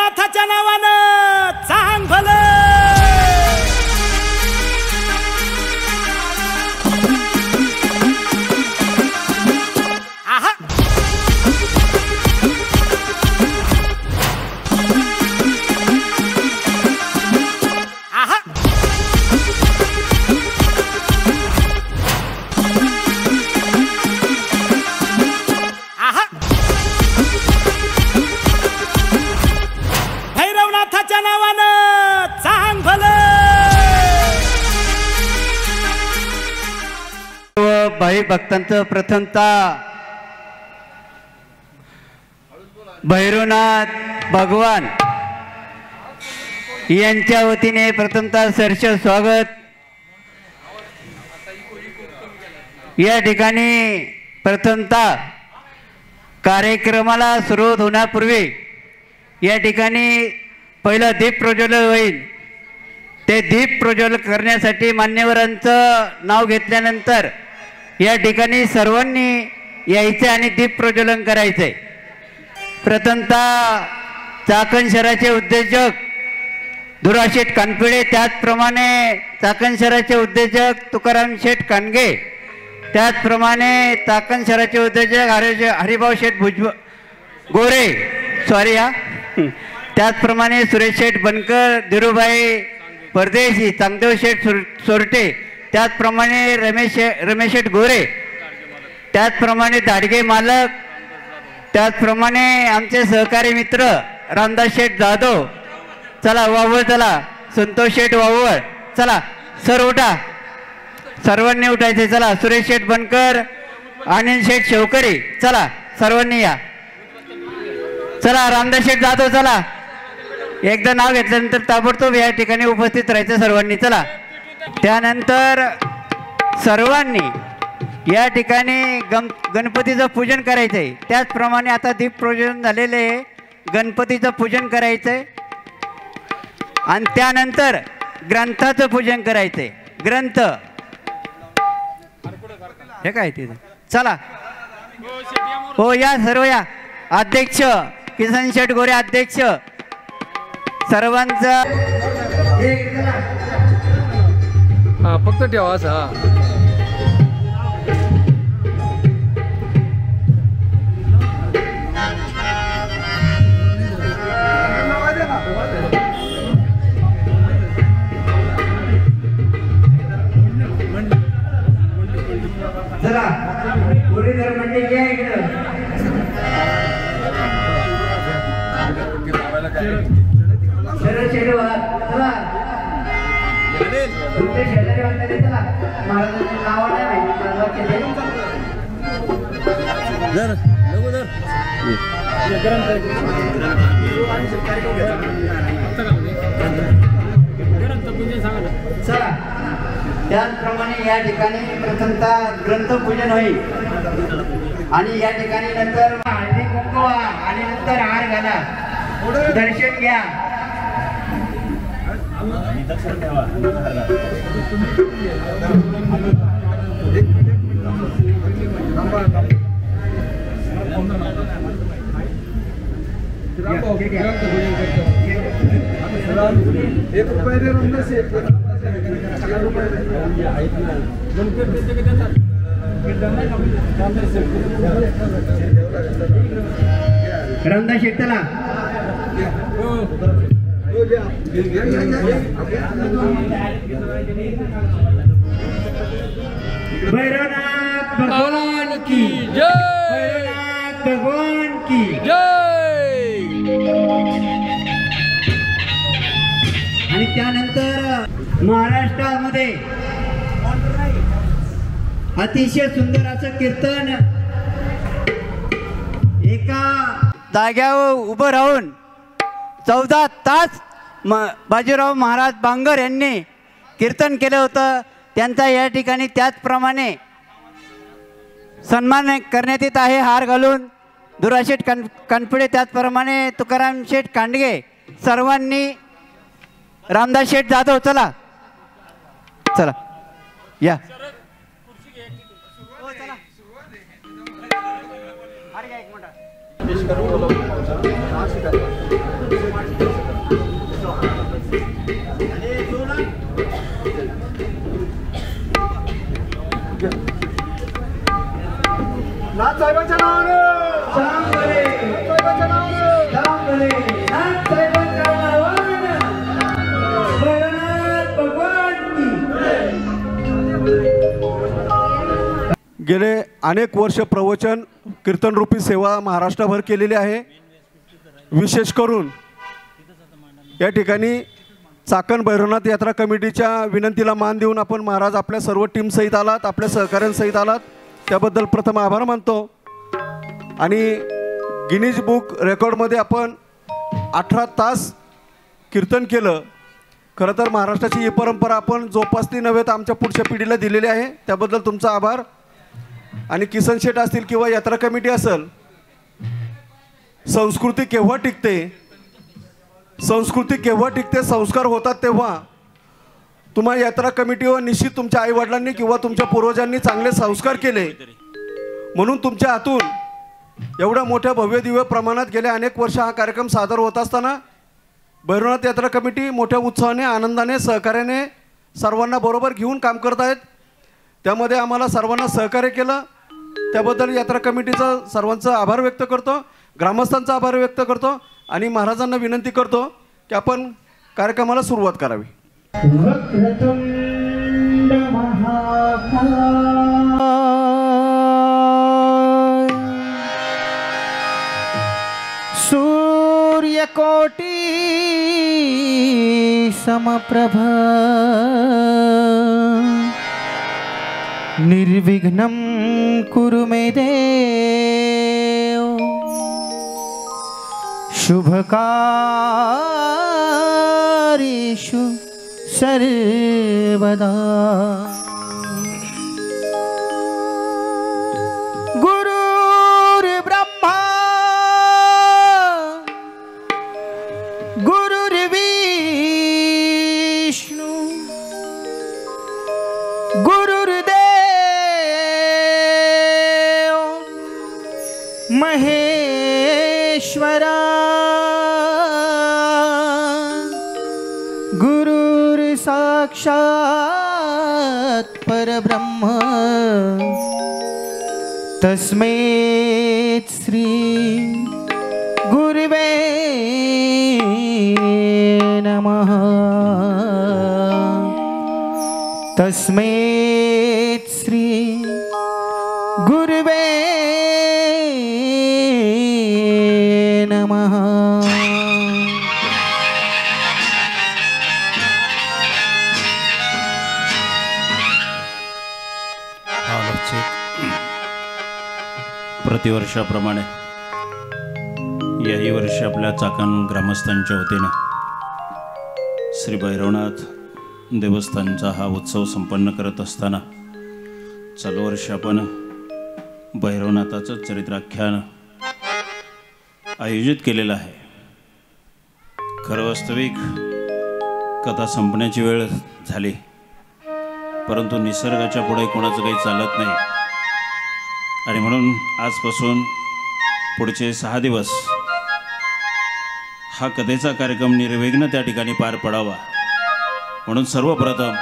भैरवनाथाच्या नावानं चांग भलं. भैरवनाथाच्या नावानं चांग भलं. भाई भक्तांचं प्रथमतः भैरवनाथ भगवान यांच्या वतीने प्रथमतः सहर्ष स्वागत. या ठिकाणी प्रथमतः कार्यक्रमाला सुरुवात होण्यापूर्वी या ठिकाणी पहिलं दीप प्रज्वलन होईल. ते दीप प्रज्वलन करण्यासाठी मान्यवरांचं नाव घेतल्यानंतर या ठिकाणी सर्वांनी यायचे आणि दीप प्रज्वलन करायचे. प्रथमतः चाकण शहराचे उद्योजक दुराशेठ कानपिळे, त्याचप्रमाणे चाकण शहराचे उद्योजक तुकाराम शेठ कानगे, त्याचप्रमाणे चाकण शहराचे उद्योजक हरिभाऊ शेठ गोरे त्याचप्रमाणे सुरेश शेठ बनकर, धीरूभाई परदेशी, चांगदेव शेठ सोरटे, त्याचप्रमाणे रमेश शेठ गोरे, त्याचप्रमाणे दाडगे मालक, त्याचप्रमाणे आमचे सहकारी मित्र रामदास शेठ जाधव, चला वावळ, चला संतोष शेठ वावळ, चला सर उठा, सर्वांनी उठायचे. चला सुरेश शेठ बनकर, आनंद शेठ शेवकरी, चला सर्वांनी या. चला रामदास शेठ जाधव, चला एकदा नाव घेतल्यानंतर ताबडतोब या ठिकाणी उपस्थित राहायचं सर्वांनी. चला त्यानंतर सर्वांनी या ठिकाणी गणपतीचं पूजन करायचंय. त्याचप्रमाणे आता दीप प्रज्वलन झालेले गणपतीचं पूजन करायचंय आणि त्यानंतर ग्रंथाचं पूजन करायचंय. ग्रंथ हे काय तिथे, चला हो या सर्व या. अध्यक्ष किसन शेठ गोरे, अध्यक्ष सर्वांचा फक्त ठेवा असा. चला मुरलीधर मंडळी या इकडं. शरद शेडवार, चला तुमचे शेजारी म्हणतात, चला महाराजांचे नाव नाही माहिती चला. त्याचप्रमाणे या ठिकाणी प्रथमतः ग्रंथपूजन होईल आणि या ठिकाणी नंतर हळदी कुंकू आणि नंतर हार घाला, दर्शन घ्या. रामदास शेट्टीला भैरवनाथ भगवान की जय, भैरवनाथ भगवान की जय. आणि त्यानंतर महाराष्ट्रामध्ये अतिशय सुंदर असं कीर्तन एका जाग्यावर उभं राहून 14 तास बाजीराव महाराज बांगर यांनी कीर्तन केलं होतं. त्यांचा या ठिकाणी त्याचप्रमाणे सन्मान करण्यात येत आहे हार घालून. दुराशेठ कानपिळे, त्याचप्रमाणे तुकाराम शेठ कांडगे, सर्वांनी. रामदास शेठ जाधव, चला चला या. एक गेले अनेक वर्ष प्रवचन कीर्तनरूपी सेवा महाराष्ट्रभर केलेली आहे। विशेष करून या ठिकाणी चाकण भैरवनाथ यात्रा कमिटीच्या विनंतीला मान देऊन आपण महाराज आपल्या सर्व टीमसहित आलात, आपल्या सहकाऱ्यांसहित आलात, त्याबद्दल प्रथम आभार मानतो। आणि गिनीज बुक रेकॉर्डमध्ये आपण 18 तास कीर्तन केलं। खरं तर महाराष्ट्राची ही परंपरा आपण जोपासली नव्हे तर आमच्या पुढच्या पिढीला दिलेली आहे, त्याबद्दल तुमचा आभार। आणि किसन शेठ असतील किंवा यात्रा कमिटी असेल, संस्कृती केव्हा टिकते, संस्कृती केव्हा टिकते, संस्कार होतात तेव्हा। तुम्हा यात्रा कमिटीवर निश्चित तुमच्या आईवडिलांनी किंवा तुमच्या पूर्वजांनी चांगले संस्कार केले, म्हणून तुमच्या हातून एवढ्या मोठ्या भव्य दिव्य प्रमाणात गेल्या अनेक वर्ष हा कार्यक्रम सादर होत असताना भैरवनाथ यात्रा कमिटी मोठ्या उत्साहाने, आनंदाने, सहकार्याने सर्वांना बरोबर घेऊन काम करत आहेत। त्यामध्ये आम्हाला सर्वांना सहकार्य केलं, त्याबद्दल यात्रा कमिटीचा सर्वांचा आभार व्यक्त करतो, ग्रामस्थांचा आभार व्यक्त करतो आणि महाराजांना विनंती करतो की आपण कार्यक्रमाला सुरुवात करावी। सूर्यकोटि समप्रभ निर्विघ्नं कुरु मे देव शुभकार्येषु सर्वदा। गुरुर्ब्रह्मा गुरुर्विष्णु गुरुर्देव महेश्वरा साक्षात् परब्रह्म तस्मै श्री गुरुवे नमः। तस्मै श्री गुरुवे नमः। प्रतिवर्षाप्रमाणे याही वर्षी आपल्या चाकण ग्रामस्थांच्या वतीनं श्री भैरवनाथ देवस्थानचा हा उत्सव संपन्न करत असताना चालू वर्षी आपण भैरवनाथाचं चरित्राख्यान आयोजित केलेलं आहे। खरं वास्तविक कथा संपण्याची वेळ झाली, परंतु निसर्गाच्या पुढे कोणाचं काही चालत नाही आणि म्हणून आजपासून पुढचे 6 दिवस हा कथेचा कार्यक्रम निर्विघ्न त्या ठिकाणी पार पडावा, म्हणून सर्वप्रथम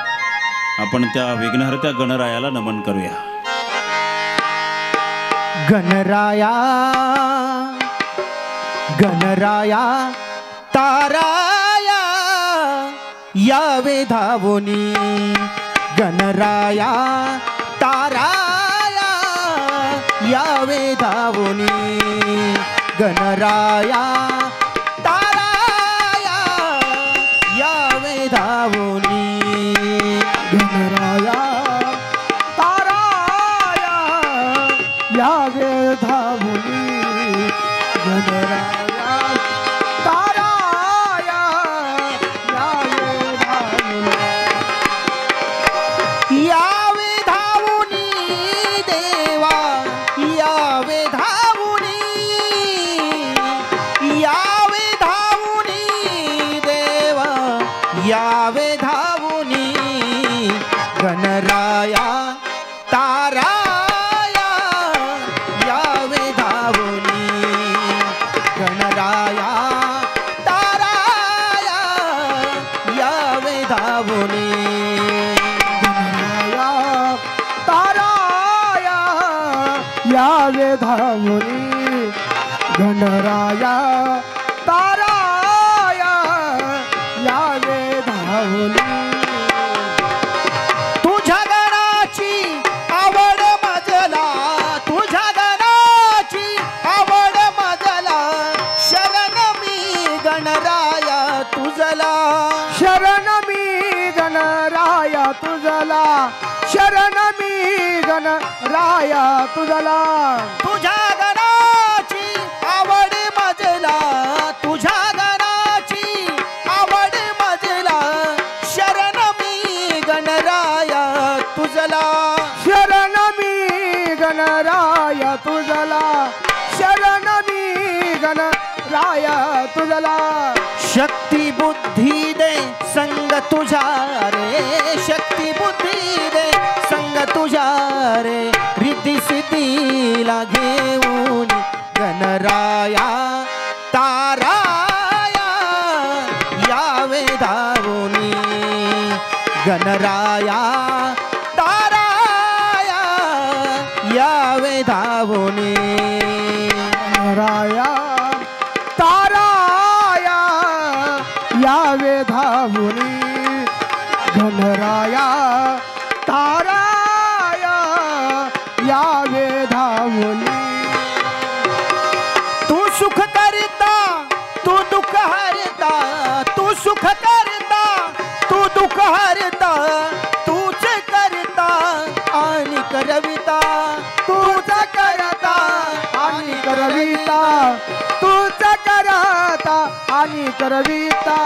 आपण त्या विघ्नहर्त्या गणरायाला नमन करूया। गणराया गणराया ताराया यावे धावोनी, गणराया ताराया यावे धावोनी, गणराया ताराया यावे धावोनी, गणराया ताराया यावे धावोनी, गणराया ताराया यावे धावोनी, यावे धावोनी देवा यावे धावोनी, यावे धावोनी देवा यावे धावोनी, गणराया ताराया यावे धावोनी, गणराया ताराया यावे धावोनी, गणराया ताराया यावे धावोनी, गणराया ताराया यावे धावोनी। तुझ्या गणाची आवड मजला गणराया तुझला शरण मी गणराया तुझला शरण मी गणराया तुझला तुझ्या गणाची आवड मजला तुझ्या गणाची आवड मजला शरण मी गणराया तुझला शरण मी गणराया तुझला शरण मी गणराया तुझला शक्ती बुद्धी दे संग तुझा रे शक्ती बुद्धी दे संग तुझा रे रिद्धी सिद्धीला घेऊन गणराया ताराया यावे धावूनी गणराया ताराया यावे धावूनी गणराया ताराया यावे धावुनी गणराया ताराया यावे धावुनी तू सुख करता तू दुःख हरता तू सुख करता तू दुःख हरता तूच करता आणि करविता तूच करता आणि करविता तूच करता आणि करविता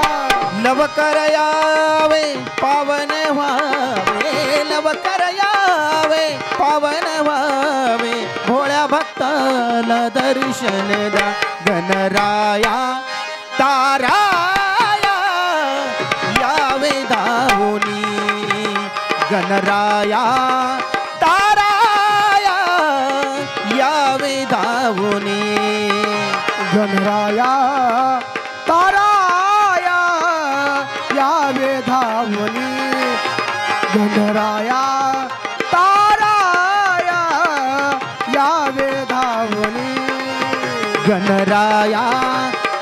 लव करयावे पावन व्हावे लव करयावे पावन व्हावे भोळ्या भक्ताला दर्शन द्या गणराया ताराया यावे धावूनी गणराया ताराया यावे धावूनी गणराया ताराया यावे धावुनी गणराया ताराया यावे धावुनी गणराया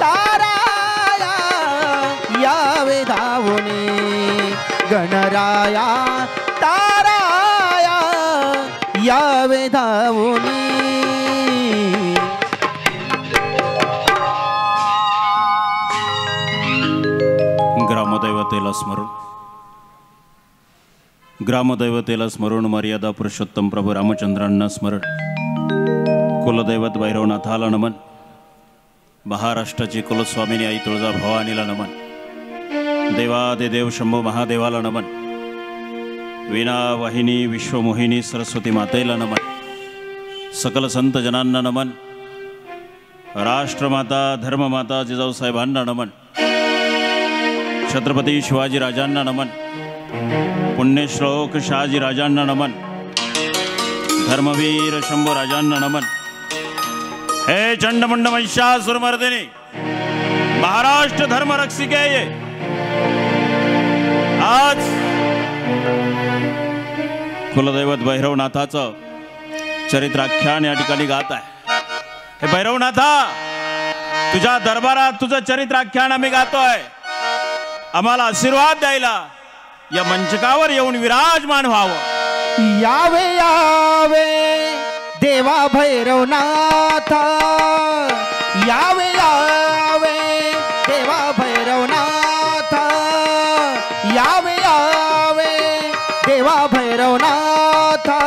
ताराया यावे धावूनी गणराया ताराया यावे धावूनी ग्रामदैवतेला स्मरून ग्रामदैवतेला स्मरून मर्यादा पुरुषोत्तम प्रभू रामचंद्रांना स्मरण कुलदैवत भैरवनाथाला नमन महाराष्ट्राची कुलस्वामिनी आई तुळजा भवानीला नमन देवादिदेव शंभू महादेवाला नमन वीणा वाहिनी विश्वमोहिनी सरस्वती मातेला नमन सकल संत जनांना नमन राष्ट्रमाता धर्ममाता जिजाऊसाहेबांना नमन छत्रपती शिवाजी राजांना नमन पुण्यश्लोक शहाजी राजांना नमन धर्मवीर शंभू राजांना नमन हे चंडमुंड महिषासुरमर्दिनी महाराष्ट्र धर्मरक्षिके ये आज कुलदैवत भैरवनाथाचं चरित्राख्यान या ठिकाणी गात आहे। हे भैरवनाथा तुझ्या दरबारात तुझं चरित्राख्यान आम्ही गातोय, आम्हाला आशीर्वाद द्यायला या मंचकावर येऊन विराजमान व्हावं। यावे यावे देवा भैरवनाथा यावे यावे देवा भैरवनाथा यावे यावे देवा भैरवनाथा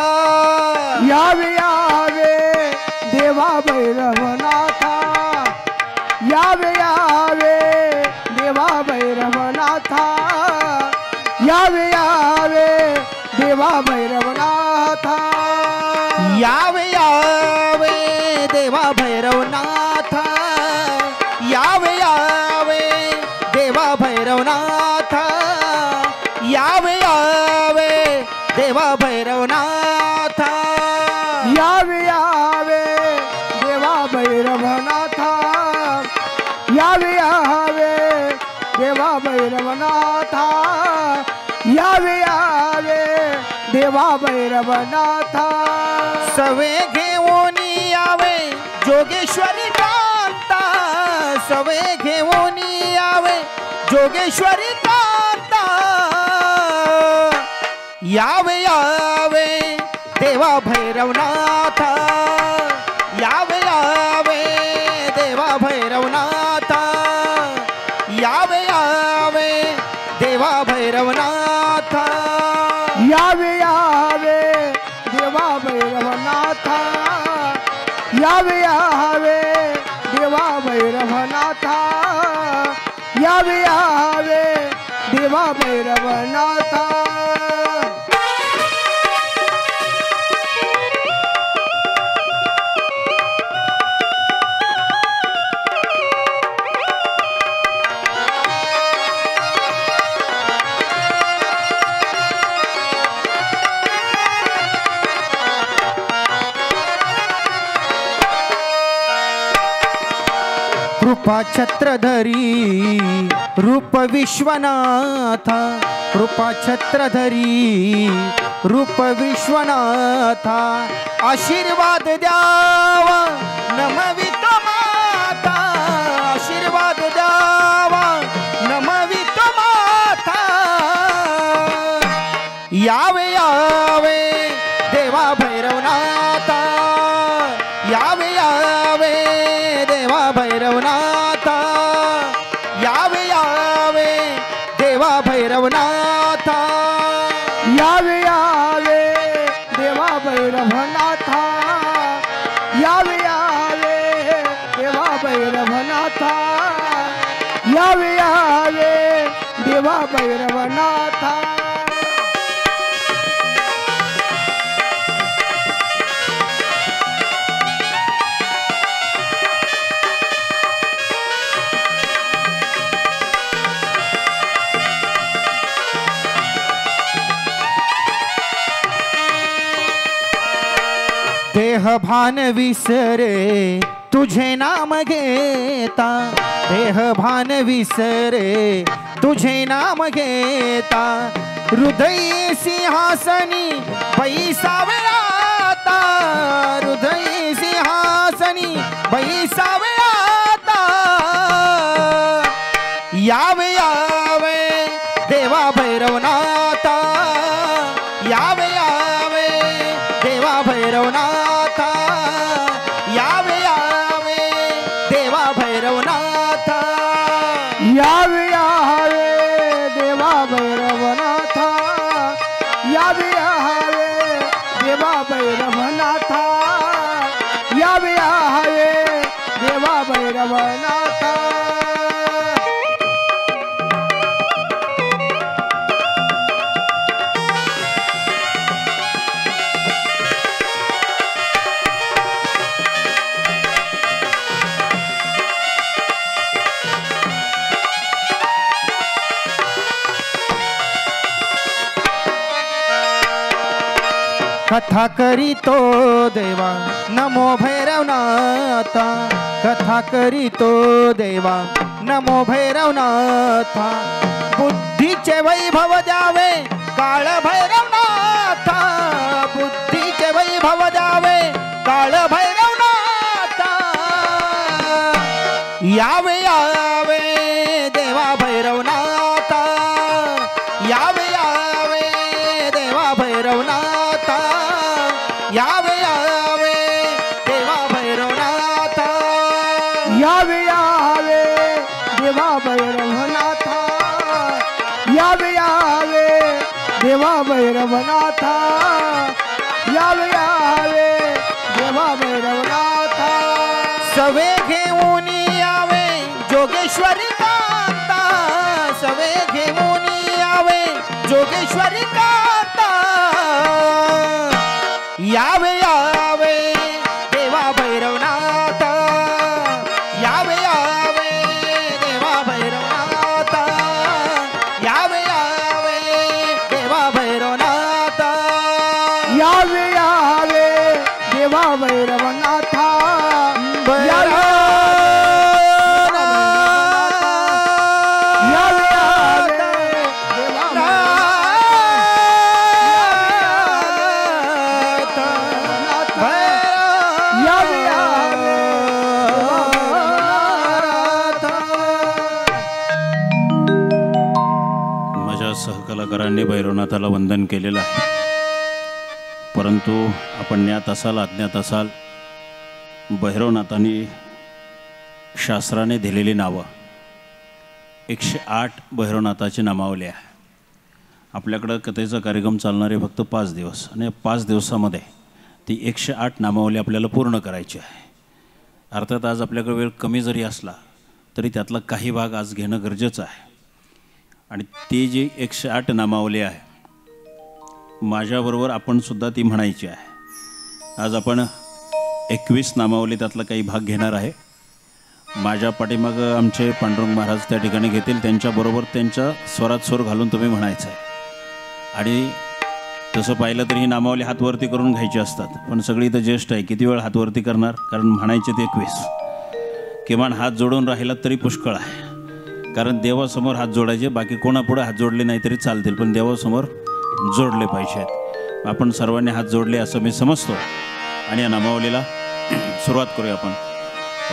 यावे यावे देवा भैरवनाथा यावे यावे देवा भैरवनाथा यावे यावे देवा भैरवनाथा यावे यावे देवा भैरवनाथा यावे यावे देवा भैरवनाथा यावे यावे देवा भैरवनाथा यावे यावे देवा भैरवनाथा यावे यावे देवा भैरवनाथा यावे यावे देवा भैरवनाथा सवे घेऊन यावे जोगेश्वरी कांता सवे घेऊन यावे जोगेश्वरी कांता यावे यावे देवा भैरवनाथा यावे यावे देवा भैरवनाथा यावे यावे देवा भैरवनाथा यावे यावे देवा भैरवनाथा यावे यावे देवा भैरवनाथा यावे यावे देवा भैरवनाथा कृपा छत्रधरी रूप विश्वनाथ कृपा छत्रधरी रूप विश्वनाथ आशीर्वाद द्यावा नमवित माता आशीर्वाद द्यावा नमवित माता यावे यावे देवा भैरवनाथा यावे यावे देवा भैरवनाथा यावे यावे देवा भैरवनाथा यावे यावे देवा भैरवनाथा यावे यावे देवा भैरवनाथा यावे यावे देवा भैरवनाथा देह भान विसरे तुझे नाम घेता देह भान विसरे तुझे नाम घेता हृदय सिंहासनी बैसावे आता हृदय सिंहासनी बैसावे आता यावे यावे देवा भैरवनाथा यावे यावे देवा भैरवनाथा यावे यावे देवा भैरवनाथा यावे यावे देवा भैरवनाथा यावे यावे देवा भैरवनाथा यावे यावे देवा भैरवनाथा कथा करीतो देवा नमो भैरवनाथा कथा करीतो देवा नमो भैरवनाथा बुद्धीचे वैभव द्यावे काळ भैरवनाथा बुद्धीचे वैभव द्यावे काळ भैरवनाथा यावे यावे देवा भैरवनाथा यावे यावे देवा भैरवनाथा यावे यावे देवा भैरवनाथा यावे यावे देवा भैरवनाथा यावे यावे देवा भैरवनाथा यावे यावे देवा भैरवनाथा सवे घेऊन यावे जोगेश्वरी कांता सवे घेऊन यावे जोगेश्वरी कांता यावे यावे देवा भैरवनाथा यावे यावे देवा भैरवनाथा यावे यावे देवा भैरवनाथा यावे यावे देवा भैरवनाथा यावे सहकलाकारांनी भैरवनाथाला वंदन केलेलं आहे, परंतु आपण ज्ञात असाल अज्ञात असाल भैरवनाथांनी शास्त्राने दिलेली नावं 108 भैरवनाथाची नामावली आहे. आपल्याकडं कथेचा कार्यक्रम चालणारे फक्त 5 दिवस आणि 5 दिवसामध्ये ती 108 नामावली आपल्याला पूर्ण करायची आहे. अर्थात आज आपल्याकडे वेळ कमी जरी असला तरी त्यातला काही भाग आज घेणं गरजेचं आहे. आणि ती जी 108 नामावली आहे माझ्याबरोबर आपणसुद्धा ती म्हणायची आहे. आज आपण 21 नामावली त्यातला काही भाग घेणार आहे. माझ्या पाठीमागं आमचे पांडुरंग महाराज त्या ठिकाणी घेतील. त्यांच्याबरोबर त्यांच्या स्वरात स्वर घालून तुम्ही म्हणायचं आहे. आणि तसं पाहिलं तरी ही नामावली हातवरती करून घ्यायची असतात, पण सगळी तर ज्येष्ठ आहे, किती वेळ हातवरती करणार? कारण म्हणायचे ते 21. किमान हात जोडून राहिलात तरी पुष्कळ आहे. कारण देवासमोर हात जोडायचे, बाकी कोणापुढे हात जोडले नाही तरी चालतील, पण देवासमोर जोडले पाहिजेत. आपण सर्वांनी हात जोडले असं मी समजतो आणि या नामावलीला सुरुवात करूया आपण.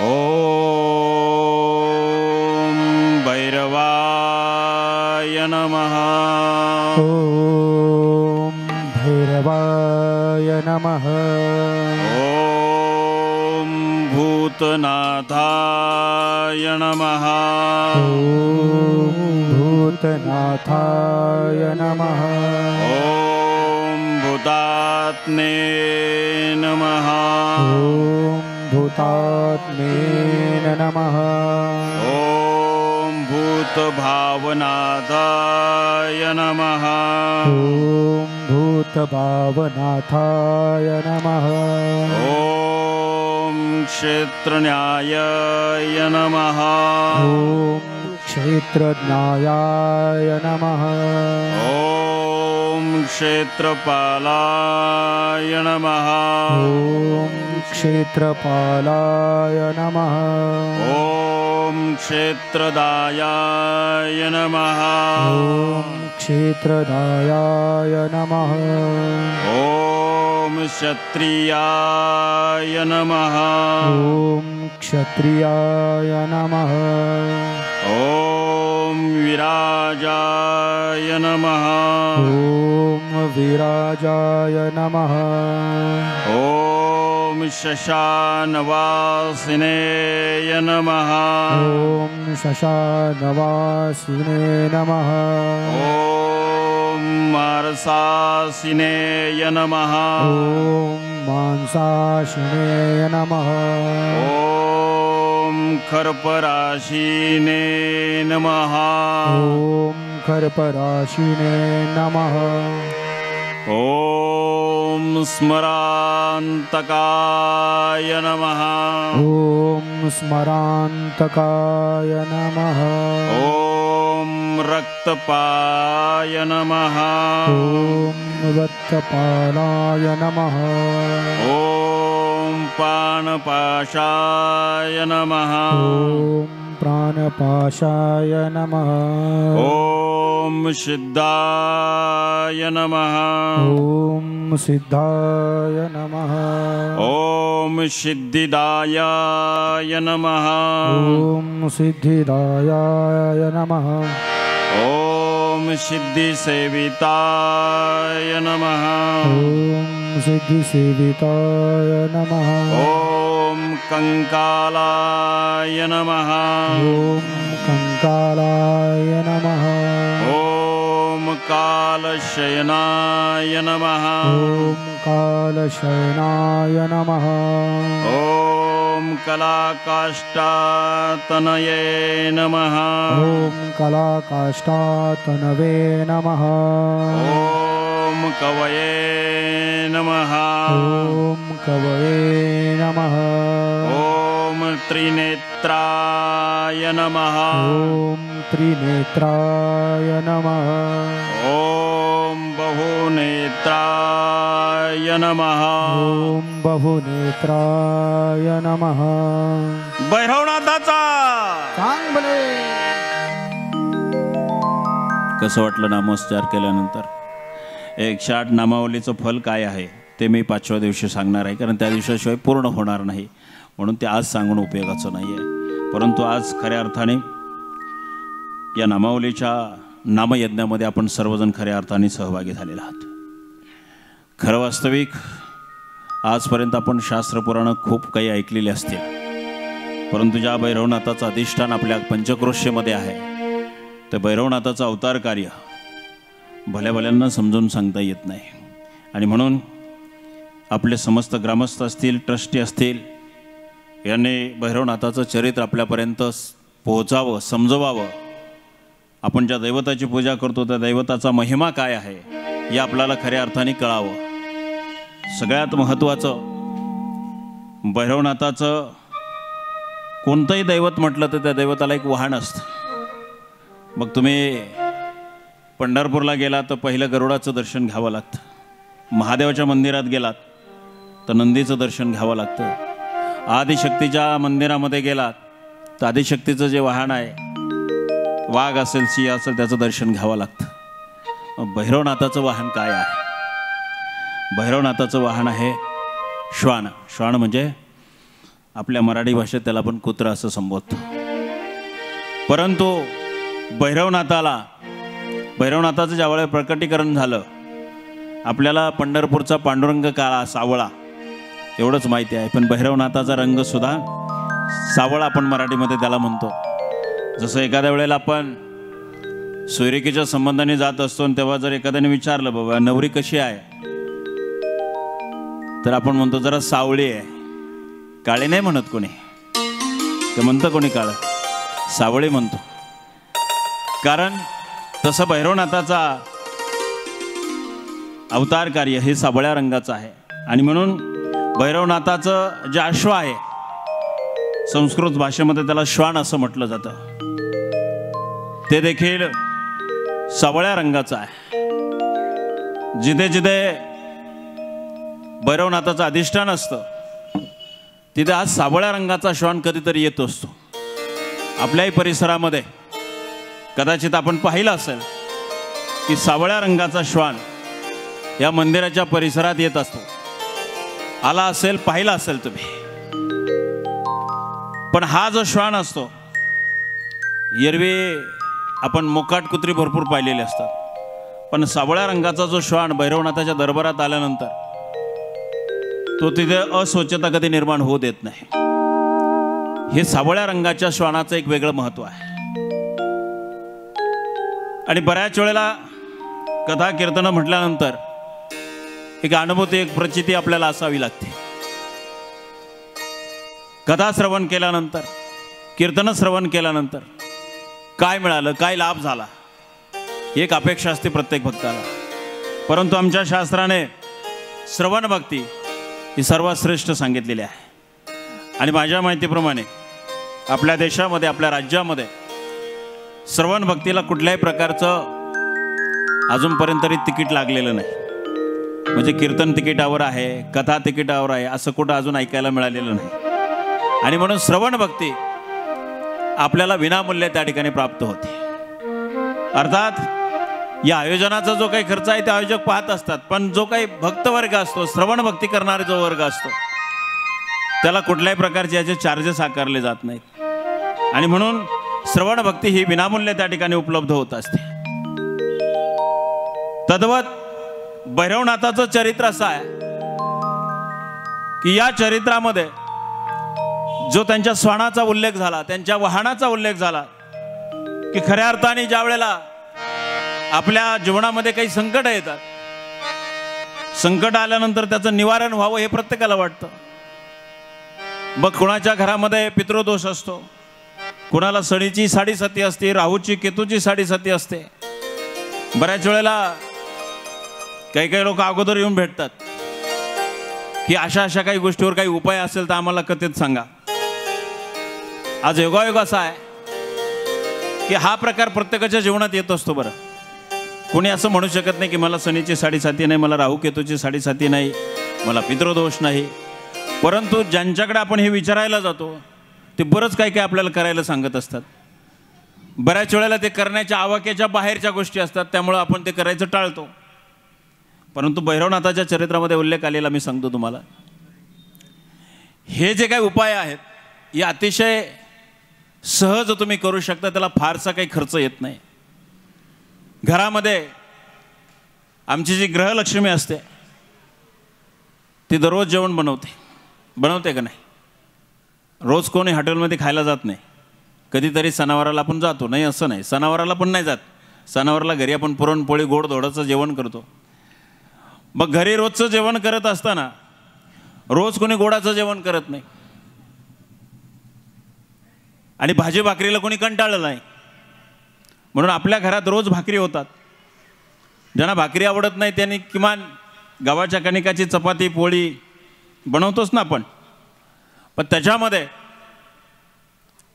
ओम भैरवाय नमः. ओम भैरवाय नमः. ओम भूतनाथाय नमः. ओम भूतनाथाय नमः. ओम भूतात्मे नमः. ओम भूतात्मे नमः. ओम भूतभावनाथाय नमः. ओम भूतभावनाथाय नमः. ओम क्षेत्रन्यायाय नमः. ओम क्षेत्रज्ञायाय नमः. ओम क्षेत्रपालाय नमः. ओम क्षेत्रपालाय नमः. ओम क्षेत्रदायाय नमः. ओम क्षेत्रदायाय नमः. ओम क्षत्रियाय नमः. ओम क्षत्रियाय नमः. ओम विराजाय नमः. ओम विराजाय नमः. ओम शशानवासिने नमः. ओम शशानवासिने नमः. ओम मारसासिने नमः. ओम मांसाशिने नमः. ओम खरपराशिने नमः. ओम खरपराशिने नमः. ओम स्मरान्तकाय नमः. ओम स्मरान्तकाय नमः. ओम रक्तपाय नमः. ओम रक्तपालाय नमः. ओम पाणपाशाय नमः. ओम प्राणपाशाय नमः. ओम सिद्धाय नमः. ओम सिद्धाय नमः. ओम सिद्धिदायाय नमः. ओम सिद्धिदायाय नमः. ओम सिद्धिसेविताय नमः. ओम सिद्धिसेविताय नमः. ओम कंकालाय नमः. ओम कंकालाय नमः. ओम कालशयनाय नमः. ओम कालशयनाय नमः. ओम कलाकाष्ठातनये नमः. ओम कलाकाष्ठातनवे नमः. ओम कवये नमः. ओम कवये नमः. ओम त्रिनेत्राय नमः. ओम त्रिनेत्राय नमः. ओम बहुनेत्राय नमः. ओम बहुनेत्राय नमः. भैरवनाथाचा चांगले. कसं वाटलं नामोच्चार केल्यानंतर? 108 नामावलीचं फल काय आहे ते मी 5व्या दिवशी सांगणार आहे, कारण त्या दिवसाशिवाय पूर्ण होणार नाही, म्हणून ते आज सांगून उपयोगाचं नाही आहे. परंतु आज खऱ्या अर्थाने या नामावलीच्या नामयज्ञामध्ये आपण सर्वजण खऱ्या अर्थाने सहभागी झालेले आहात. खरं वास्तविक आजपर्यंत आपण शास्त्रपुराणं खूप काही ऐकलेली असतील, परंतु ज्या भैरवनाथाचं अधिष्ठान आपल्या पंचक्रोशीमध्ये आहे त्या भैरवनाथाचं अवतार कार्य भल्या भल्यांना समजून सांगता येत नाही. आणि म्हणून आपले समस्त ग्रामस्थ असतील, ट्रस्टी असतील, यांनी भैरवनाथाचं चरित्र आपल्यापर्यंत पोहोचावं, समजवावं. आपण ज्या दैवताची पूजा करतो त्या दैवताचा महिमा काय आहे हे आपल्याला खऱ्या अर्थाने कळावं. सगळ्यात महत्त्वाचं, भैरवनाथाचं कोणतंही दैवत म्हटलं तर त्या दैवताला एक वाहन असतं. मग तुम्ही पंढरपूरला गेलात तर पहिलं गरुडाचं दर्शन घ्यावं लागतं. महादेवाच्या मंदिरात गेलात तर नंदीचं दर्शन घ्यावं लागतं. आदिशक्तीच्या मंदिरामध्ये गेलात तर आदिशक्तीचं जे वाहन आहे, वाघ असेल, सिंह असेल, त्याचं दर्शन घ्यावं लागतं. मग भैरवनाथाचं वाहन काय आहे? भैरवनाथाचं वाहन आहे श्वान. श्वान म्हणजे आपल्या मराठी भाषेत त्याला आपण कुत्रा असं संबोधतो. परंतु भैरवनाथाचं ज्यावेळेला प्रकटीकरण झालं, आपल्याला पंढरपूरचा पांडुरंग काळा सावळा एवढंच माहिती आहे, पण भैरवनाथाचा रंगसुद्धा सावळा आपण मराठीमध्ये त्याला म्हणतो. जसं एखाद्या वेळेला आपण सोयरिकीच्या संबंधाने जात असतो आणि तेव्हा जर एखाद्याने विचारलं, बाबा नवरी कशी आहे, तर आपण म्हणतो जरा सावळी आहे. काळी नाही म्हणत कोणी, ते म्हणतं कोणी काळं, सावळी म्हणतो. कारण तसं भैरवनाथाचा अवतार कार्य हे सावळ्या रंगाचं आहे. आणि म्हणून भैरवनाथाचं जे अश्व आहे, संस्कृत भाषेमध्ये त्याला श्वान असं म्हटलं जातं, ते देखील सावळ्या रंगाचं आहे. जिथे जिथे भैरवनाथाचं अधिष्ठान असतं तिथे हा सावळ्या रंगाचा श्वान कधीतरी येत असतो. आपल्याही परिसरामध्ये कदाचित आपण पाहिलं असेल की सावळ्या रंगाचा श्वान या मंदिराच्या परिसरात येत असतो. आला असेल, पाहिला असेल तुम्ही. पण हा जो श्वान असतो, एरवी आपण मोकाट कुत्री भरपूर पाहिलेले असतात, पण सावळ्या रंगाचा जो श्वान भैरवनाथाच्या दरबारात आल्यानंतर तो तिथे अस्वच्छता कधी निर्माण होऊ देत नाही. हे सावळ्या रंगाच्या श्वानाचं एक वेगळं महत्त्व आहे. आणि बऱ्याच वेळेला कथा कीर्तनं म्हटल्यानंतर एक अनुभूती, एक प्रचिती आपल्याला असावी लागते. कथा श्रवण केल्यानंतर, कीर्तन श्रवण केल्यानंतर काय मिळालं, काय लाभ झाला, एक अपेक्षा असते प्रत्येक भक्ताला. परंतु आमच्या शास्त्राने श्रवण भक्ती ही सर्वात श्रेष्ठ सांगितलेली आहे. आणि माझ्या माहितीप्रमाणे आपल्या देशामध्ये, आपल्या राज्यामध्ये श्रवण भक्तीला कुठल्याही प्रकारचं अजूनपर्यंत तरी तिकीट लागलेलं नाही. म्हणजे कीर्तन तिकिटावर आहे, कथा तिकिटावर आहे, असं कुठं अजून ऐकायला मिळालेलं नाही. आणि म्हणून श्रवण भक्ती आपल्याला विनामूल्य त्या ठिकाणी प्राप्त होते. अर्थात या आयोजनाचा जो काही खर्च आहे ते आयोजक पाहत असतात, पण जो काही भक्तवर्ग असतो, श्रवण भक्ती करणारे जो वर्ग असतो, त्याला कुठल्याही प्रकारचे याचे चार्जेस आकारले जात नाहीत. आणि म्हणून श्रवण भक्ती ही विनामूल्य त्या ठिकाणी उपलब्ध होत असते. तद्वत भैरवनाथाचं चरित्र असं आहे की या चरित्रामध्ये जो त्यांच्या श्वानाचा उल्लेख झाला, त्यांच्या वाहनाचा उल्लेख झाला, की खऱ्या अर्थाने ज्या वेळेला आपल्या जीवनामध्ये काही संकट येतात, संकट आल्यानंतर त्याचं निवारण व्हावं हे प्रत्येकाला वाटतं. मग कुणाच्या घरामध्ये पितृदोष असतो, कुणाला शनीची साडेसाती असते, राहूची केतूची साडेसाती असते. बऱ्याच वेळेला काही काही लोक अगोदर येऊन भेटतात की अशा काही गोष्टीवर काही उपाय असेल तर आम्हाला कथेत सांगा. आज योगायोग असा आहे की हा प्रकार प्रत्येकाच्या जीवनात येत असतो. बरं, कोणी असं म्हणू शकत नाही की मला शनीची साडेसाती नाही, मला राहू केतूची साडेसाती नाही, मला पितृदोष नाही. परंतु ज्यांच्याकडे आपण हे विचारायला जातो ते बरंच काही काही आपल्याला करायला सांगत असतात. बऱ्याच वेळेला ते करण्याच्या आवाक्याच्या बाहेरच्या गोष्टी असतात, त्यामुळं आपण ते करायचं टाळतो. परंतु भैरवनाथाच्या चरित्रामध्ये उल्लेख आलेला मी सांगतो तुम्हाला. हे जे काही उपाय आहेत हे अतिशय सहज तुम्ही करू शकता, त्याला फारसा काही खर्च येत नाही. घरामध्ये आमची जी गृहलक्ष्मी असते ती दररोज जेवण बनवते का नाही? रोज कोणी हॉटेलमध्ये खायला जात नाही. कधीतरी सणावाराला आपण जातो, नाही असं नाही, सणावाराला पण नाही जात. सणावाराला घरी आपण पुरणपोळी गोडधोडाचं जेवण करतो. मग घरी रोजचं जेवण करत असताना रोज कोणी गोडाचं जेवण करत नाही आणि भाजी भाकरीला कोणी कंटाळलं नाही. म्हणून आपल्या घरात रोज भाकरी होतात. ज्यांना भाकरी आवडत नाही त्यांनी किमान गव्हाच्या कणिकाची चपाती पोळी बनवतोच ना आपण. पण त्याच्यामध्ये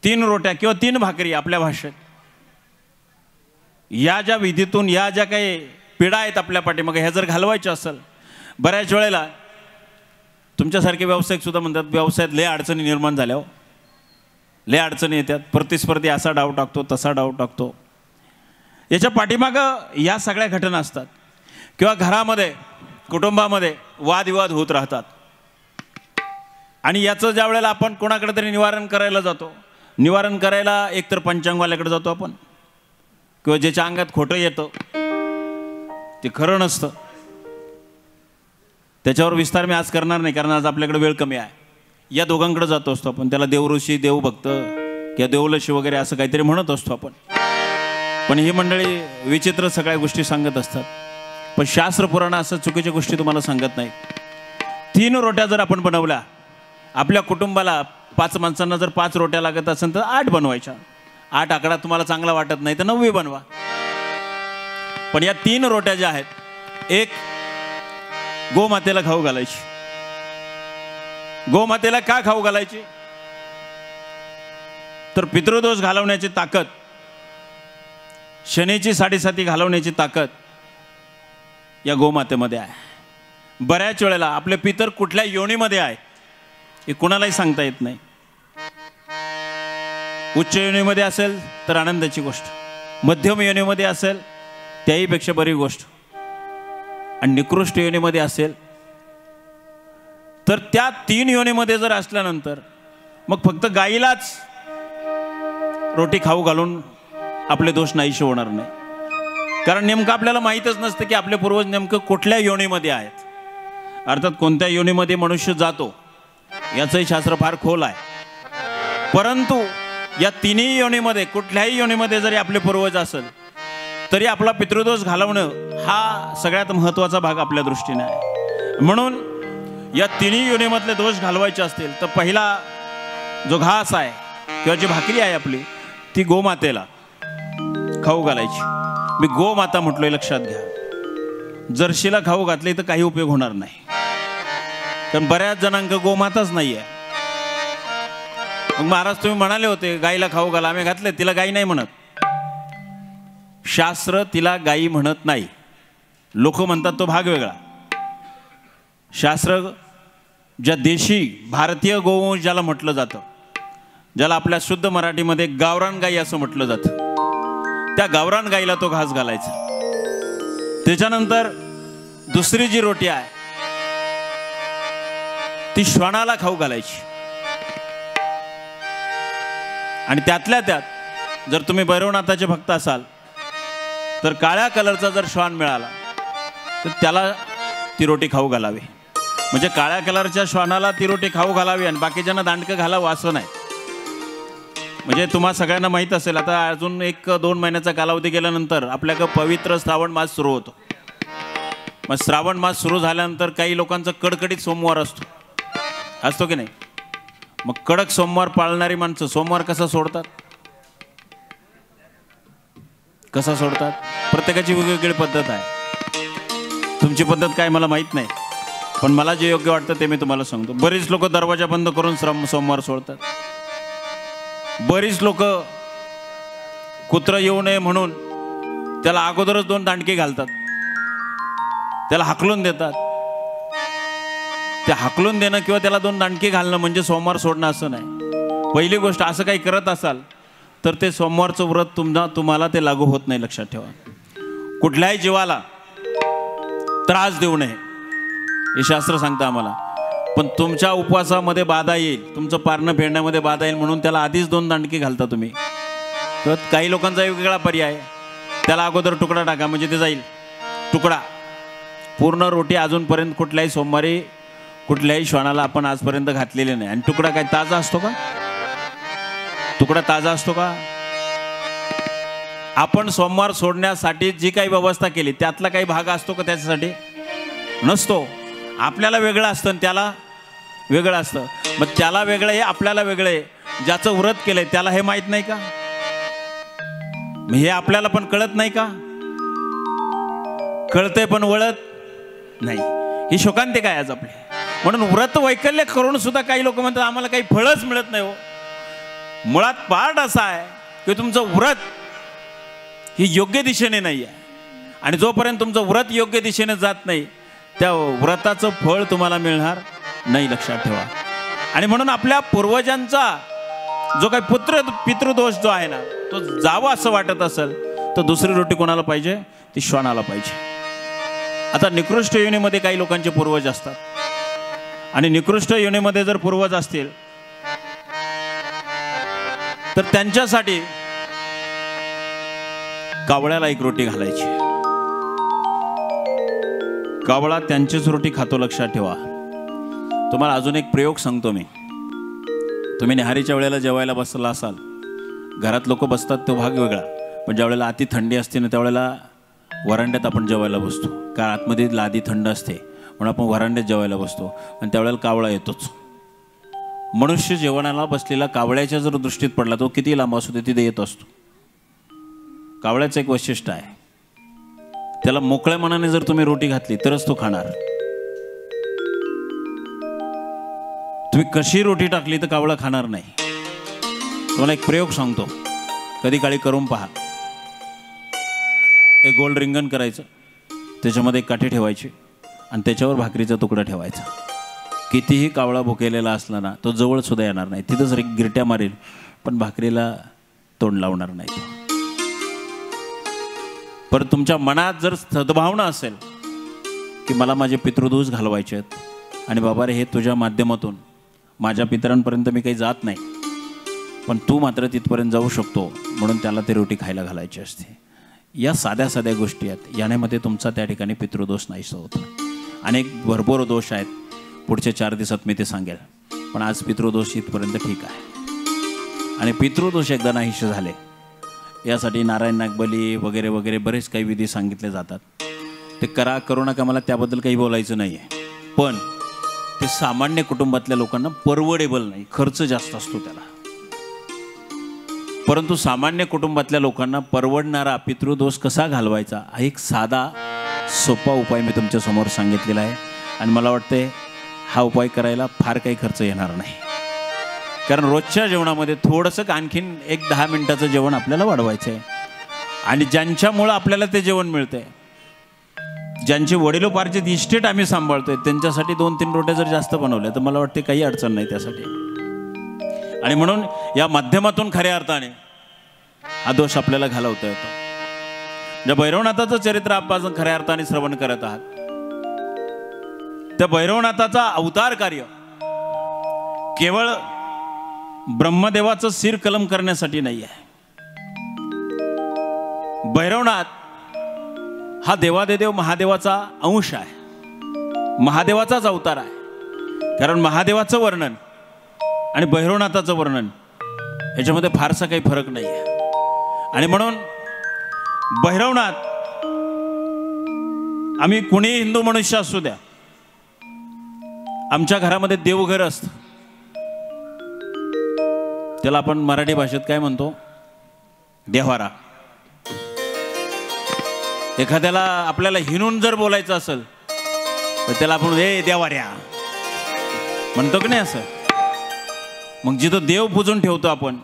3 रोट्या किंवा 3 भाकरी आपल्या भाषेत, या ज्या विधीतून या ज्या काही पिढा आहेत आपल्या पाठीमागे, ह्या जर घालवायच्या असेल, बऱ्याच वेळेला तुमच्यासारखे व्यावसायिक सुद्धा म्हणतात व्यवसायात लय अडचणी निर्माण झाल्या हो, लय अडचणी येतात, प्रतिस्पर्धी असा डाव टाकतो तसा डाव टाकतो. याच्या पाठीमागं या सगळ्या घटना असतात. किंवा घरामध्ये कुटुंबामध्ये वादविवाद होत राहतात आणि याचं ज्या वेळेला आपण कोणाकडे तरी निवारण करायला जातो, निवारण करायला एकतर पंचांगवाल्याकडे जातो आपण, किंवा ज्याच्या अंगात खोटं येतं ते खरं नसतं. त्याच्यावर विस्तार मी आज करणार नाही, कारण आज आपल्याकडे वेळ कमी आहे. या दोघांकडे जातो असतो आपण, त्याला देवऋषी देवभक्त किंवा देवलशी वगैरे असं काहीतरी म्हणत असतो आपण. पण ही मंडळी विचित्र सगळ्या गोष्टी सांगत असतात. पण शास्त्र पुराण असं चुकीच्या गोष्टी तुम्हाला सांगत नाही. 3 रोट्या जर आपण बनवल्या, आपल्या कुटुंबाला 5 माणसांना जर 5 रोट्या लागत असेल तर 8 बनवायच्या. 8 आकडा तुम्हाला चांगला वाटत नाही तर 9 बनवा. पण या 3 रोट्या ज्या आहेत, एक गोमातेला खाऊ घालायची. गोमातेला का खाऊ घालायची? तर पितृदोष घालवण्याची ताकद, शनीची 7.5 घालवण्याची ताकद या गोमातेमध्ये आहे. बऱ्याच वेळेला आपले पितर कुठल्या योनीमध्ये आहे हे कुणालाही सांगता येत नाही. उच्च योनीमध्ये असेल तर आनंदाची गोष्ट, मध्यम योनीमध्ये असेल त्याहीपेक्षा बरी गोष्ट, आणि निकृष्ट योनीमध्ये असेल तर त्या 3 योनीमध्ये जर असल्यानंतर मग फक्त गाईलाच रोटी खाऊ घालून आपले दोष नाहीसे होणार नाही. कारण नेमकं आपल्याला माहीतच नसतं की आपले पूर्वज नेमकं कुठल्या योनीमध्ये आहेत. अर्थात कोणत्या योनीमध्ये मनुष्य जातो याचंही शास्त्र फार खोल आहे. परंतु या 3 योनीमध्ये कुठल्याही योनीमध्ये जरी आपले पूर्वज असेल तरी आपला पितृदोष घालवणं हा सगळ्यात महत्त्वाचा भाग आपल्या दृष्टीने आहे. म्हणून या 3 योनीमधले दोष घालवायचे असतील तर पहिला जो घास आहे किंवा जी भाकरी आहे आपली ती गोमातेला खाऊ घालायची. मी गोमाता म्हटलोय, लक्षात घ्या. जर्शीला खाऊ घातली तर काही उपयोग होणार नाही, कारण बऱ्याच जणांक गोमाताच नाही आहे. मग महाराज तुम्ही म्हणाले होते गाईला खाऊ घाला, आम्ही घातले, तिला गाई नाही म्हणत. शास्त्र तिला गाई म्हणत नाही, लोक म्हणतात तो भाग वेगळा. शास्त्र ज्या देशी भारतीय गोवंश ज्याला म्हटलं जातं, ज्याला आपल्या शुद्ध मराठीमध्ये गावरान गाई असं म्हटलं जातं, त्या गावरान गाईला तो घास घालायचा. त्याच्यानंतर दुसरी जी रोटी आहे ती श्वानाला खाऊ घालायची. आणि त्यातल्या त्यात जर तुम्ही भैरवनाथाचे भक्त असाल तर काळ्या कलरचा जर श्वान मिळाला तर त्याला ती रोटी खाऊ घालावी. म्हणजे काळ्या कलरच्या श्वानाला ती रोटी खाऊ घालावी आणि बाकीच्यांना दांडकं घालावं असं नाही. म्हणजे तुम्हा सगळ्यांना माहीत असेल, आता अजून 1-2 महिन्याचा कालावधी गेल्यानंतर आपल्याकडं पवित्र श्रावण मास सुरू होतो. मग श्रावण मास सुरू झाल्यानंतर काही लोकांचा कडकडीत सोमवार असतो की नाही. मग कडक सोमवार पाळणारी माणसं सोमवार कसा सोडतात? प्रत्येकाची वेगवेगळी पद्धत आहे. तुमची पद्धत काय मला माहीत नाही, पण मला जे योग्य वाटतं ते मी तुम्हाला सांगतो. बरीच लोक दरवाजा बंद करून सोमवार सोडतात. बरीच लोक कुत्रं येऊ नये म्हणून त्याला अगोदरच 2 दांडके घालतात, त्याला हाकलून देतात. ते हाकलून देणं किंवा त्याला 2 दांडके घालणं म्हणजे सोमवार सोडणं असं नाही. पहिली गोष्ट, असं काही करत असाल तर ते सोमवारचं व्रत तुम्हाला ते लागू होत नाही, लक्षात ठेवा. कुठल्याही जीवाला त्रास देऊ नये हे शास्त्र सांगतं आम्हाला. पण तुमच्या उपवासामध्ये बाधा येईल, तुमचं पारणं फेडण्यामध्ये बाधा येईल म्हणून त्याला आधीच 2 दांडके घालता तुम्ही. तर काही लोकांचा वेगळा पर्याय, त्याला अगोदर तुकडा टाका म्हणजे ते जाईल. तुकडा पूर्ण रोटी अजूनपर्यंत कुठल्याही सोमवारी कुठल्याही श्वानाला आपण आजपर्यंत घातलेले नाही. आणि तुकडा काय ताजा असतो का? तुकडा ताजा असतो का? आपण सोमवार सोडण्यासाठी जी काही व्यवस्था केली त्यातला काही भाग असतो का त्याच्यासाठी? नसतो. आपल्याला वेगळं असतं आणि त्याला वेगळं असतं. मग त्याला वेगळं आहे, आपल्याला वेगळं आहे. ज्याचं व्रत केलंय त्याला हे माहीत नाही का? हे आपल्याला पण कळत नाही का? कळतंय पण वळत नाही. ही शोकांतिका काय आज आपली. म्हणून व्रत वैकल्य करून सुद्धा काही लोक म्हणतात आम्हाला काही फळच मिळत नाही. हो, मुळात पार्ट असा आहे की तुमचं व्रत ही योग्य दिशेने नाही आहे. आणि जोपर्यंत तुमचं व्रत योग्य दिशेने जात नाही त्या व्रताचं फळ तुम्हाला मिळणार नाही, लक्षात ठेवा. आणि म्हणून आपल्या पूर्वजांचा जो काही पितृदोष जो आहे ना तो जावा असं वाटत असेल तर दुसरी रोटी कोणाला पाहिजे? ती श्वानाला पाहिजे. आता निकृष्ट योनीमध्ये काही लोकांचे पूर्वज असतात आणि निकृष्ट योनीमध्ये जर पूर्वज असतील तर त्यांच्यासाठी कावळ्याला एक रोटी घालायची. कावळा त्यांचीच रोटी खातो, लक्षात ठेवा. तुम्हाला अजून एक प्रयोग सांगतो मी. तुम्ही न्याहारीच्या वेळेला जेवायला बसला असाल, घरात लोक बसतात तो भाग वेगळा, पण ज्या वेळेला अति थंडी असते ना त्यावेळेला वरांड्यात आपण जेवायला बसतो. कारण आतमध्ये लादी थंड असते म्हणून आपण वरांड्यात जेवायला बसतो आणि त्यावेळेला कावळा येतोच. मनुष्य जेवणाला बसलेला कावळ्याच्या जर दृष्टीत पडला तो किती लांब असतो ते तिथे येत असतो. कावळ्याचं एक वैशिष्ट्य आहे, त्याला मोकळ्या मनाने जर तुम्ही रोटी घातली तरच तो खाणार. तुम्ही कशी रोटी टाकली तर कावळा खाणार नाही. तुम्हाला एक प्रयोग सांगतो, कधी काळी करून पहा. एक गोल रिंगण करायचं, त्याच्यामध्ये एक काठी ठेवायची आणि त्याच्यावर भाकरीचा तुकडा ठेवायचा. कितीही कावळा भुकेलेला असला ना तो जवळ सुद्धा येणार नाही, तिथंच गिरट्या मारेल पण भाकरीला तोंड लावणार नाही. पण तुमच्या मनात जर सद्भावना असेल की मला माझे पितृदोष घालवायचे आहेत आणि बाबा रे हे तुझ्या माध्यमातून माझ्या पितरांपर्यंत मी काही जात नाही पण तू मात्र तिथपर्यंत जाऊ शकतो म्हणून त्याला ते रोटी खायला घालायची असते. या साध्या साध्या गोष्टी आहेत, यामध्ये तुमचा त्या ठिकाणी पितृदोष नाहीसा होतो. अनेक भरपूर दोष आहेत, पुढच्या 4 दिवसात मी ते सांगेल. पण आज पितृदोष इथपर्यंत ठीक आहे. आणि पितृदोष एकदा नाहीसे झाले यासाठी नारायण नागबली वगैरे वगैरे बरेच काही विधी सांगितले जातात. ते करू नका, मला त्याबद्दल काही बोलायचं नाही आहे. पण ते सामान्य कुटुंबातल्या लोकांना परवडेबल नाही, खर्च जास्त असतो त्याला. परंतु सामान्य कुटुंबातल्या लोकांना परवडणारा पितृदोष कसा घालवायचा हा एक साधा सोपा उपाय मी तुमच्या समोर सांगितलेला आहे. आणि मला वाटते हा उपाय करायला फार काही खर्च येणार नाही. कारण रोजच्या जेवणामध्ये थोडंसं आणखीन एक 10 मिनिटाचं जेवण आपल्याला वाढवायचं आहे. आणि ज्यांच्यामुळं आपल्याला ते जेवण मिळतंय, ज्यांचे वडिलोपार्जित इस्टेट आम्ही सांभाळतोय त्यांच्यासाठी 2-3 रोट्या जर जास्त बनवल्या तर मला वाटते काही अडचण नाही त्यासाठी. आणि म्हणून या माध्यमातून खऱ्या अर्थाने हा दोष आपल्याला घालवता येतो. ज्या भैरवनाथाचं चरित्र आपण खऱ्या अर्थाने श्रवण करत आहात त्या भैरवनाथाचा अवतार कार्य केवळ ब्रह्मदेवाचं शिर कलम करण्यासाठी नाही आहे. भैरवनाथ हा देवादेदेव महादेवाचा अंश आहे, महादेवाचाच अवतार आहे. कारण महादेवाचं वर्णन आणि भैरवनाथाचं वर्णन याच्यामध्ये फारसा काही फरक नाही आहे. आणि म्हणून भैरवनाथ, आम्ही कुणी हिंदू मनुष्य असू द्या, आमच्या घरामध्ये देवघर असतं. त्याला आपण मराठी भाषेत काय म्हणतो? देव्हारा. एखाद्याला आपल्याला हिणून जर बोलायचं असेल तर त्याला आपण ए देवाऱ्या म्हणतो की नाही असं. मग जिथं देव पूजून ठेवतो आपण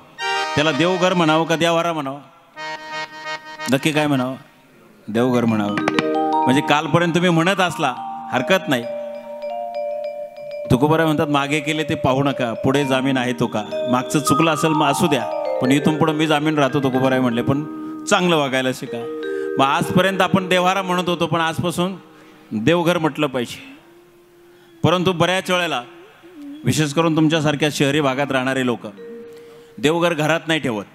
त्याला देवघर म्हणावं का देवारा म्हणावं? नक्की काय म्हणावं? देवघर म्हणावं. म्हणजे कालपर्यंत तुम्ही म्हणत असला हरकत नाही. तुकोबाराय म्हणतात मागे केले ते पाहू नका, पुढे जामीन आहे तो का. मागचं चुकलं असेल मग असू द्या, पण इथून पुढे मी जामीन राहतो तुकोबाराय म्हणले. पण चांगलं वागायला शिका. मग आजपर्यंत आपण देव्हारा म्हणत होतो पण आजपासून देवघर म्हटलं पाहिजे. परंतु बऱ्याच वेळेला विशेष करून तुमच्यासारख्या शहरी भागात राहणारे लोक देवघर घरात नाही ठेवत.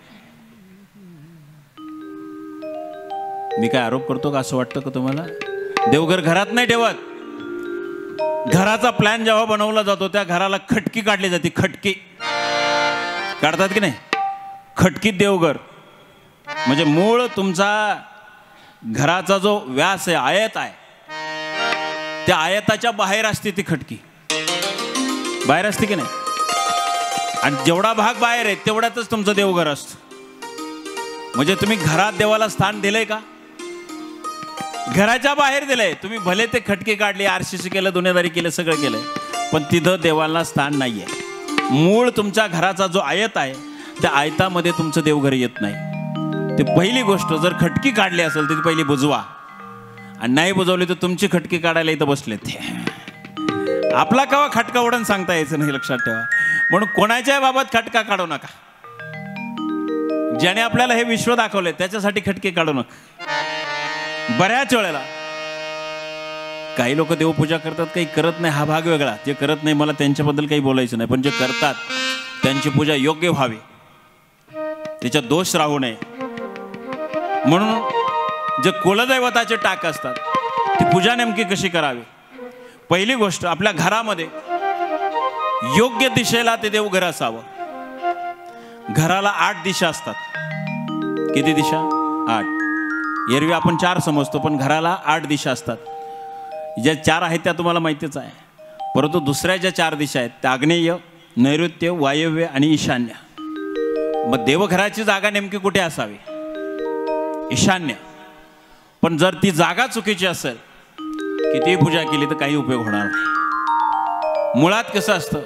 मी काय आरोप करतो का असं वाटतं का तुम्हाला? देवघर घरात नाही ठेवत. घराचा प्लॅन जेव्हा बनवला जातो त्या घराला खटकी काढली जाते. खटकी काढतात की नाही? खटकी देवघर म्हणजे मूळ तुमचा घराचा जो व्यास आहे, आयत आहे, त्या आयताच्या बाहेर असते ती खटकी. बाहेर असते की नाही? आणि जेवढा भाग बाहेर आहे तेवढ्यातच तुमचं देवघर असतं. म्हणजे तुम्ही घरात देवाला स्थान दिलंय का? घराच्या बाहेर दिलंय. तुम्ही भले ते खटकी काढली, आरसीसी केलं, दुनियादारी केलं, सगळं केलंय, पण तिथं देवाला स्थान नाहीये. मूळ तुमच्या घराचा जो आयत आहे त्या आयतामध्ये तुमचं देवघर येत नाही. ते पहिली गोष्ट, जर खटकी काढली असेल तर ती पहिली बुजवा, आणि नाही बुजवली तर तुमची खटकी काढायला इथं बसले ते. आपला कवा खटका उडून सांगता यायचं नाही, लक्षात ठेवा. म्हणून कोणाच्या बाबत खटका काढू नका. ज्याने आपल्याला हे विश्व दाखवले त्याच्यासाठी खटके काढू नका. बऱ्याच वेळेला काही लोक देवपूजा करतात, काही करत नाही, हा भाग वेगळा. जे करत नाही मला त्यांच्याबद्दल काही बोलायचं नाही, पण जे करतात त्यांची पूजा योग्य व्हावी, त्याच्यात दोष राहू नये. म्हणून जे कुलदैवताचे टाक असतात ती पूजा नेमकी कशी करावी? पहिली गोष्ट, आपल्या घरामध्ये योग्य दिशेला ते देवघर असावं. घराला 8 दिशा असतात. किती दिशा? 8. एरवी आपण 4 समजतो, पण घराला 8 दिशा असतात. ज्या 4 आहेत त्या तुम्हाला माहितीच आहे, परंतु दुसऱ्या ज्या 4 दिशा आहेत त्या आग्नेय, नैऋत्य, वायव्य आणि ईशान्य. मग देवघराची जागा नेमकी कुठे असावी? ईशान्य. पण जर ती जागा चुकीची असेल, कितीही पूजा केली तर काही उपयोग होणार नाही. मुळात कसं असतं,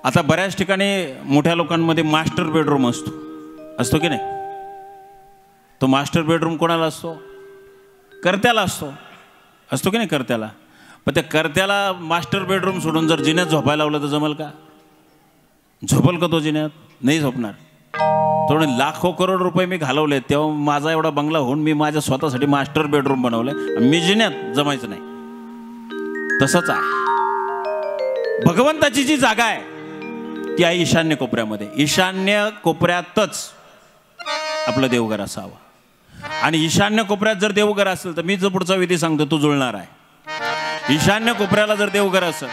आता बऱ्याच ठिकाणी मोठ्या लोकांमध्ये मास्टर बेडरूम असतो की नाही? तो मास्टर बेडरूम कोणाला असतो? कर्त्याला असतो की नाही? कर्त्याला. पण त्या कर्त्याला मास्टर बेडरूम सोडून जर जिन्यात झोपायला लावलं तर जमल का? झोपल का तो जिन्यात? नाही झोपणार. थोडे लाखो करोड रुपये मी घालवले, तेव्हा माझा एवढा बंगला होऊन मी माझ्या स्वतःसाठी मास्टर बेडरूम बनवलंय, मी जिन्यात जमायचं नाही. तसंच आहे, भगवंताची जी जागा आहे ती आहे ईशान्य कोपऱ्यामध्ये. ईशान्य कोपऱ्यातच आपलं देवघर असावं. आणि ईशान्य कोपऱ्यात जर देवघर असेल तर मी जो पुढचा विधी सांगतो तो जुळणार आहे. ईशान्य कोपऱ्याला जर देवघर असेल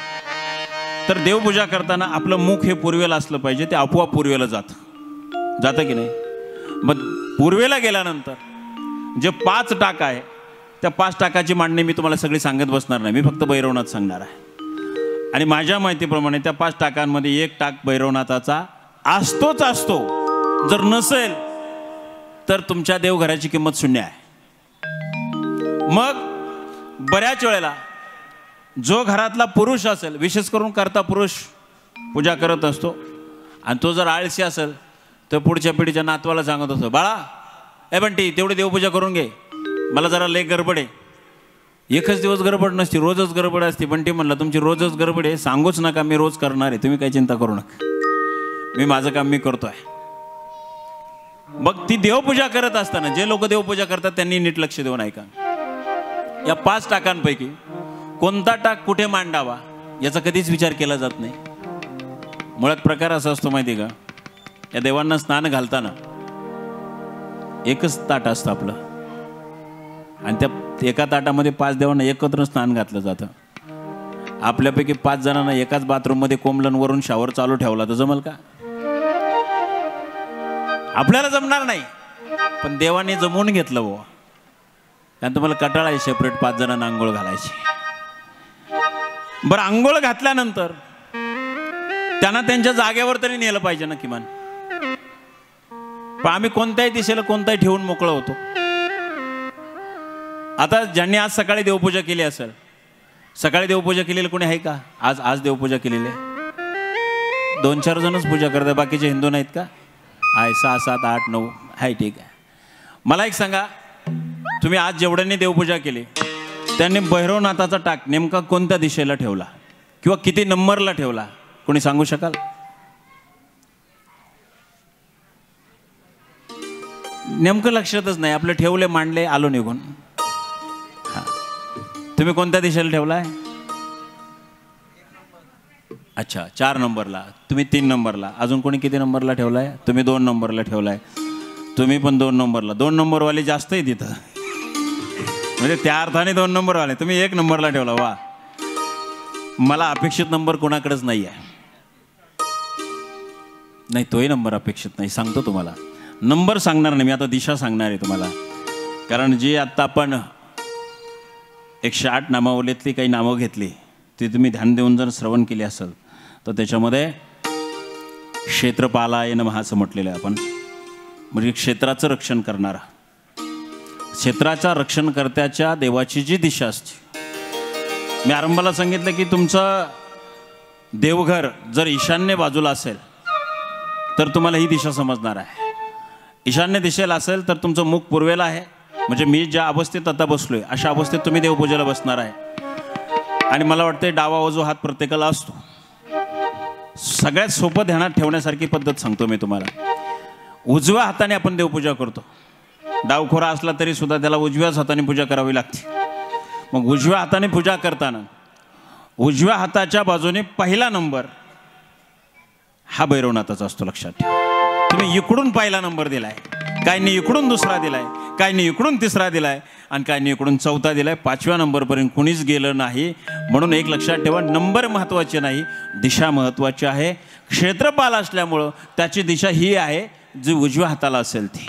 तर देवपूजा करताना आपलं मुख हे पूर्वेला असलं पाहिजे. ते आपोआप पूर्वेला जातं की नाही? मग पूर्वेला गेल्यानंतर जे 5 टाक आहे त्या 5 टाकाची मांडणी मी तुम्हाला सगळी सांगत बसणार नाही, मी फक्त भैरवनाथ सांगणार आहे. आणि माझ्या माहितीप्रमाणे त्या 5 टाकांमध्ये 1 टाक भैरवनाथाचा असतो. जर नसेल तर तुमच्या देवघराची किंमत 0 आहे. मग बऱ्याच वेळेला जो घरातला पुरुष असेल, विशेष करून करता पुरुष पूजा करत असतो, आणि तो जर आळशी असेल तर पुढच्या पिढीच्या नातवाला सांगत असतो, बाळा ए बंटी तेवढी देवपूजा करून घे, मला जरा लय गडबड आहे. एकच दिवस गडबड नसती, रोजच गडबड असते. बंटी म्हणला तुमची रोजच गडबड आहे, सांगूच नका, मी रोज करणार आहे, तुम्ही काही चिंता करू नका, मी माझं काम मी करतोय. मग ती देवपूजा करत असताना जे लोक देवपूजा करतात त्यांनी नीट लक्ष देऊन ऐका. या 5 टाकांपैकी कोणता टाक कुठे मांडावा याचा कधीच विचार केला जात नाही. मुळात प्रकार असा असतो माहिती का, या देवांना स्नान घालताना एकच ताट असतं आपलं, आणि त्या एका ताटामध्ये 5 देवांना एकत्र स्नान घातलं जातं. आपल्यापैकी 5 जणांना एकाच बाथरूममध्ये कोंबलन वरून शावर चालू ठेवला तर जमल का? आपल्याला जमणार नाही. पण देवाने जमवून घेतलं बुवा, कारण तुम्हाला कटाळा आहे सेपरेट 5 जणांना आंघोळ घालायची. बरं, आंघोळ घातल्यानंतर त्यांना त्यांच्या जागेवर तरी नेलं पाहिजे ना किमान. पण आम्ही कोणत्याही दिशेला कोणताही ठेवून मोकळं होतो. आता ज्यांनी आज सकाळी देवपूजा केली असेल, सकाळी देवपूजा केलेली कोणी आहे का? आज देवपूजा केलेली आहे 2-4 जणच पूजा करतात, बाकीचे हिंदू नाहीत का? आहे 6, 7, 8, 9 आहे, ठीक आहे. मला एक सांगा, तुम्ही आज जेवढ्यांनी देवपूजा केली त्यांनी भैरवनाथाचा टाक नेमका कोणत्या दिशेला ठेवला किंवा किती नंबरला ठेवला, कोणी सांगू शकाल? नेमकं लक्षातच नाही आपलं. ठेवले, मांडले, आलो निघून. हां, तुम्ही कोणत्या दिशेला ठेवलाय? अच्छा, 4 नंबरला, तुम्ही 3 नंबरला, अजून कोणी किती नंबरला ठेवलाय? तुम्ही 2 नंबरला ठेवलाय, तुम्ही पण 2 नंबरला. 2 नंबरवाले जास्त आहे तिथं, म्हणजे त्या अर्थाने 2 नंबरवाले. तुम्ही 1 नंबरला ठेवला. वा, मला अपेक्षित नंबर कोणाकडेच नाही आहे. नाही, तोही नंबर अपेक्षित नाही. सांगतो तुम्हाला. नंबर सांगणार नाही मी, आता दिशा सांगणार आहे तुम्हाला. कारण जी आत्ता आपण 108 नामावलीतली काही नावं घेतली ती तुम्ही ध्यान देऊन जर श्रवण केली असेल तर त्याच्यामध्ये क्षेत्रपालाय नमः असं म्हटलेलं आहे आपण. म्हणजे क्षेत्राचं रक्षण करणारा, क्षेत्राच्या रक्षणकर्त्याच्या देवाची जी दिशा असते. मी आरंभाला सांगितलं की तुमचं देवघर जर ईशान्य बाजूला असेल तर तुम्हाला ही दिशा समजणार आहे. ईशान्य दिशेला असेल तर तुमचं मुख पूर्वेला आहे, म्हणजे मी ज्या अवस्थेत आता बसलोय अशा अवस्थेत तुम्ही देवपूजेला बसणार आहे. आणि मला वाटतं डावा उजवा हात प्रत्येकाला असतो. सगळ्यात सोपं ध्यानात ठेवण्यासारखी पद्धत सांगतो मी तुम्हाला. उजव्या हाताने आपण देवपूजा करतो. डावखोरा असला तरी सुद्धा त्याला उजव्याच हाताने पूजा करावी लागते. मग उजव्या हाताने पूजा करताना उजव्या हाताच्या बाजूने पहिला नंबर हा भैरवनाथाचा असतो. लक्षात ठेवा. तुम्ही इकडून पहिला नंबर दिलाय, काहींनी इकडून दुसरा दिलाय, काहींनी इकडून तिसरा दिलाय आणि काहींनी इकडून चौथा दिलाय. 5व्या नंबरपर्यंत कुणीच गेलं नाही. म्हणून एक लक्षात ठेवा, नंबर महत्त्वाचे नाही, दिशा महत्त्वाची आहे. क्षेत्रपाल असल्यामुळं त्याची दिशा ही आहे जी उजव्या हाताला असेल ती.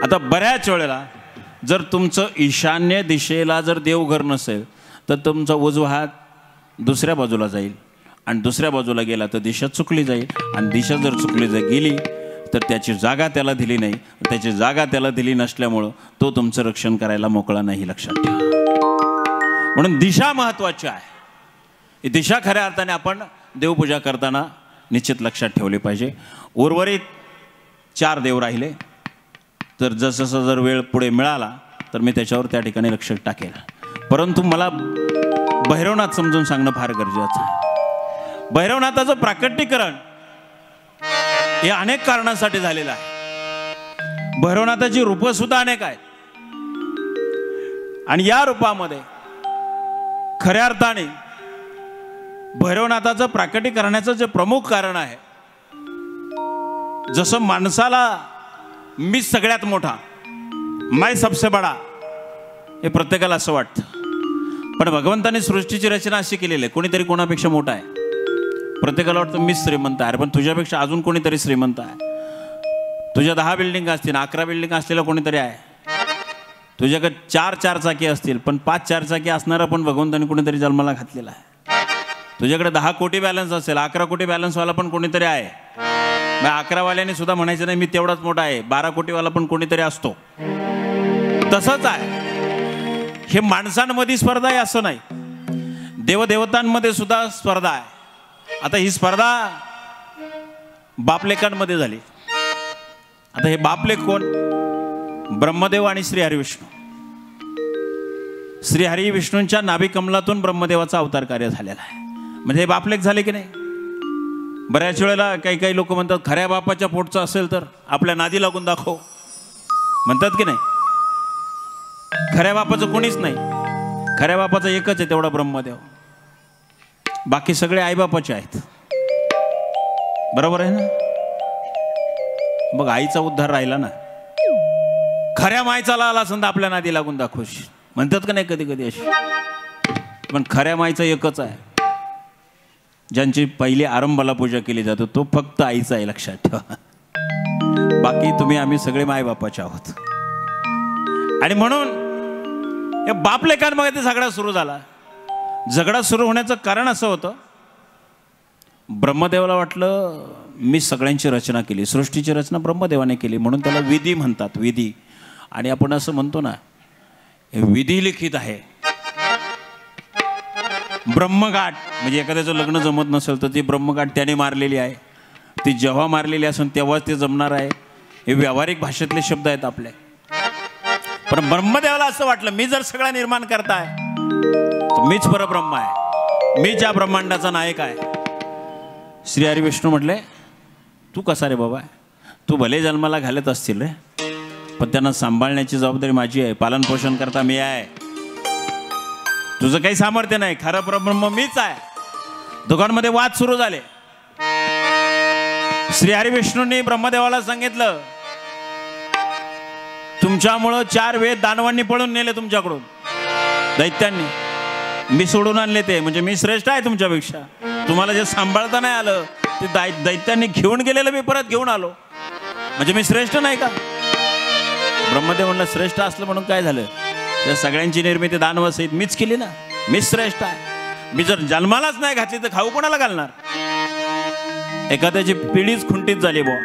आता बऱ्याच वेळेला जर तुमचं ईशान्य दिशेला जर देवघर नसेल तर तुमचा उजवा हात दुसऱ्या बाजूला जाईल आणि दुसऱ्या बाजूला गेला तर दिशा चुकली जाईल. आणि दिशा जर चुकली गेली तर त्याची जागा त्याला दिली नाही. त्याची जागा त्याला दिली नसल्यामुळं तो तुमचं रक्षण करायला मोकळा नाही. लक्षात ठेवा. म्हणून दिशा महत्त्वाची आहे. ही दिशा खऱ्या अर्थाने आपण देवपूजा करताना निश्चित लक्षात ठेवली पाहिजे. उर्वरित 4 देव राहिले तर जसं जर वेळ पुढे मिळाला तर मी त्याच्यावर त्या ठिकाणी लक्ष टाकेल. परंतु मला भैरवनाथ समजून सांगणं फार गरजेचं आहे. भैरवनाथाचं प्राकट्यीकरण हे अनेक कारणांसाठी झालेलं आहे. भैरवनाथाची रूपं सुद्धा अनेक आहेत आणि या रूपामध्ये खऱ्या अर्थाने भैरवनाथाचं प्राकटीकरणाचं जे प्रमुख कारण आहे, जसं माणसाला मी सगळ्यात मोठा, मैं सबसे बडा, हे प्रत्येकाला असं वाटतं. पण भगवंताने सृष्टीची रचना अशी केलेली आहे, कोणीतरी कोणापेक्षा मोठा आहे. प्रत्येकाला वाटतं मीच श्रीमंत आहे, पण तुझ्यापेक्षा अजून कोणीतरी श्रीमंत आहे. तुझ्या 10 बिल्डिंग असतील, 11 बिल्डिंग असलेला कोणीतरी आहे. तुझ्याकडे 4 चारचाकी असतील, पण 5 चारचाकी असणारा पण भगवंताने कोणीतरी जन्माला घातलेला आहे. तुझ्याकडे 10 कोटी बॅलन्स असेल, 11 कोटी बॅलन्सवाला पण कोणीतरी आहे. मग 11 वाल्याने सुद्धा म्हणायचं नाही मी तेवढाच मोठा आहे, 12 कोटीवाला पण कोणीतरी असतो. तसंच आहे. हे माणसांमध्ये स्पर्धा आहे असं नाही, देवदेवतांमध्ये सुद्धा स्पर्धा आहे. आता ही स्पर्धा बापलेकांमध्ये झाली. आता हे बापलेक कोण? ब्रह्मदेव आणि श्रीहरी विष्णू. श्रीहरी विष्णूंच्या नाभी कमलातून ब्रह्मदेवाचा अवतार कार्य झालेला आहे. म्हणजे हे बापलेक झाले की नाही? बऱ्याच वेळेला काही लोक म्हणतात खऱ्या बापाच्या पोटचं असेल तर आपल्या नादी लागून दाखव, म्हणतात की नाही? खऱ्या बापाचं कोणीच नाही. खऱ्या बापाचं एकच आहे, तेवढा ब्रह्मदेव. बाकी सगळे आईबापाचे आहेत. बरोबर आहे ना? मग आईचा उद्धार राहिला ना. खऱ्या मायचा आला असेल तर आपल्या नादी लागून दाखवश, म्हणतात का नाही कधी कधी अशी? पण खऱ्या मायचा एकच आहे, ज्यांची पहिली आरंभाला पूजा केली जाते तो फक्त आईचा आहे. लक्षात ठेवा. बाकी तुम्ही आम्ही सगळे मायबापाचे आहोत. आणि म्हणून या बापलेकांमध्ये ते झगडा सुरू झाला. झगडा सुरू होण्याचं कारण असं होतं, ब्रह्मदेवाला वाटलं मी सगळ्यांची रचना केली, सृष्टीची रचना ब्रह्मदेवाने केली, म्हणून त्याला विधी म्हणतात. विधी. आणि आपण असं म्हणतो ना, हे विधी लिखित आहे. ब्रह्मगाठ म्हणजे एखाद्याचं लग्न जमत नसेल तर ती ब्रह्मगाठ त्याने मारलेली आहे. ती जेव्हा मारलेली असेल तेव्हाच ते जमणार आहे. हे व्यावहारिक भाषेतले शब्द आहेत आपले. पण ब्रह्मदेवाला असं वाटलं मी जर सगळा निर्माण करताय तर मीच परब्रह्म आहे, मी ज्या ब्रह्मांडाचा नायक आहे. श्रीहरी विष्णू म्हटले तू कसा रे बाबा? तू भले जन्माला घालत असतील रे, पण त्यांना सांभाळण्याची जबाबदारी माझी आहे, पालन पोषण करता मी आहे. तुझं काही सामर्थ्य नाही, खरं परब्रह्म मीच आहे. दोघांमध्ये वाद सुरू झाले. श्रीहरी विष्णूंनी ब्रह्मदेवाला सांगितलं तुमच्यामुळं 4 वेद दानवांनी पळून नेले तुमच्याकडून, दैत्यांनी. मी सोडून आणले ते, म्हणजे मी श्रेष्ठ आहे तुमच्यापेक्षा. तुम्हाला जे सांभाळता नाही आलं ते दैत्यांनी घेऊन गेलेलं मी परत घेऊन आलो, म्हणजे मी श्रेष्ठ नाही का? ब्रह्मदेव म्हणलं श्रेष्ठ असलं म्हणून काय झालं? त्या सगळ्यांची निर्मिती दानवासहित मीच केली ना, मीच श्रेष्ठ आहे. मी जर जन्मालाच नाही घातली तर खाऊ कोणाला घालणार? एखाद्याची पिढीच खुंटीत झाली बुवा,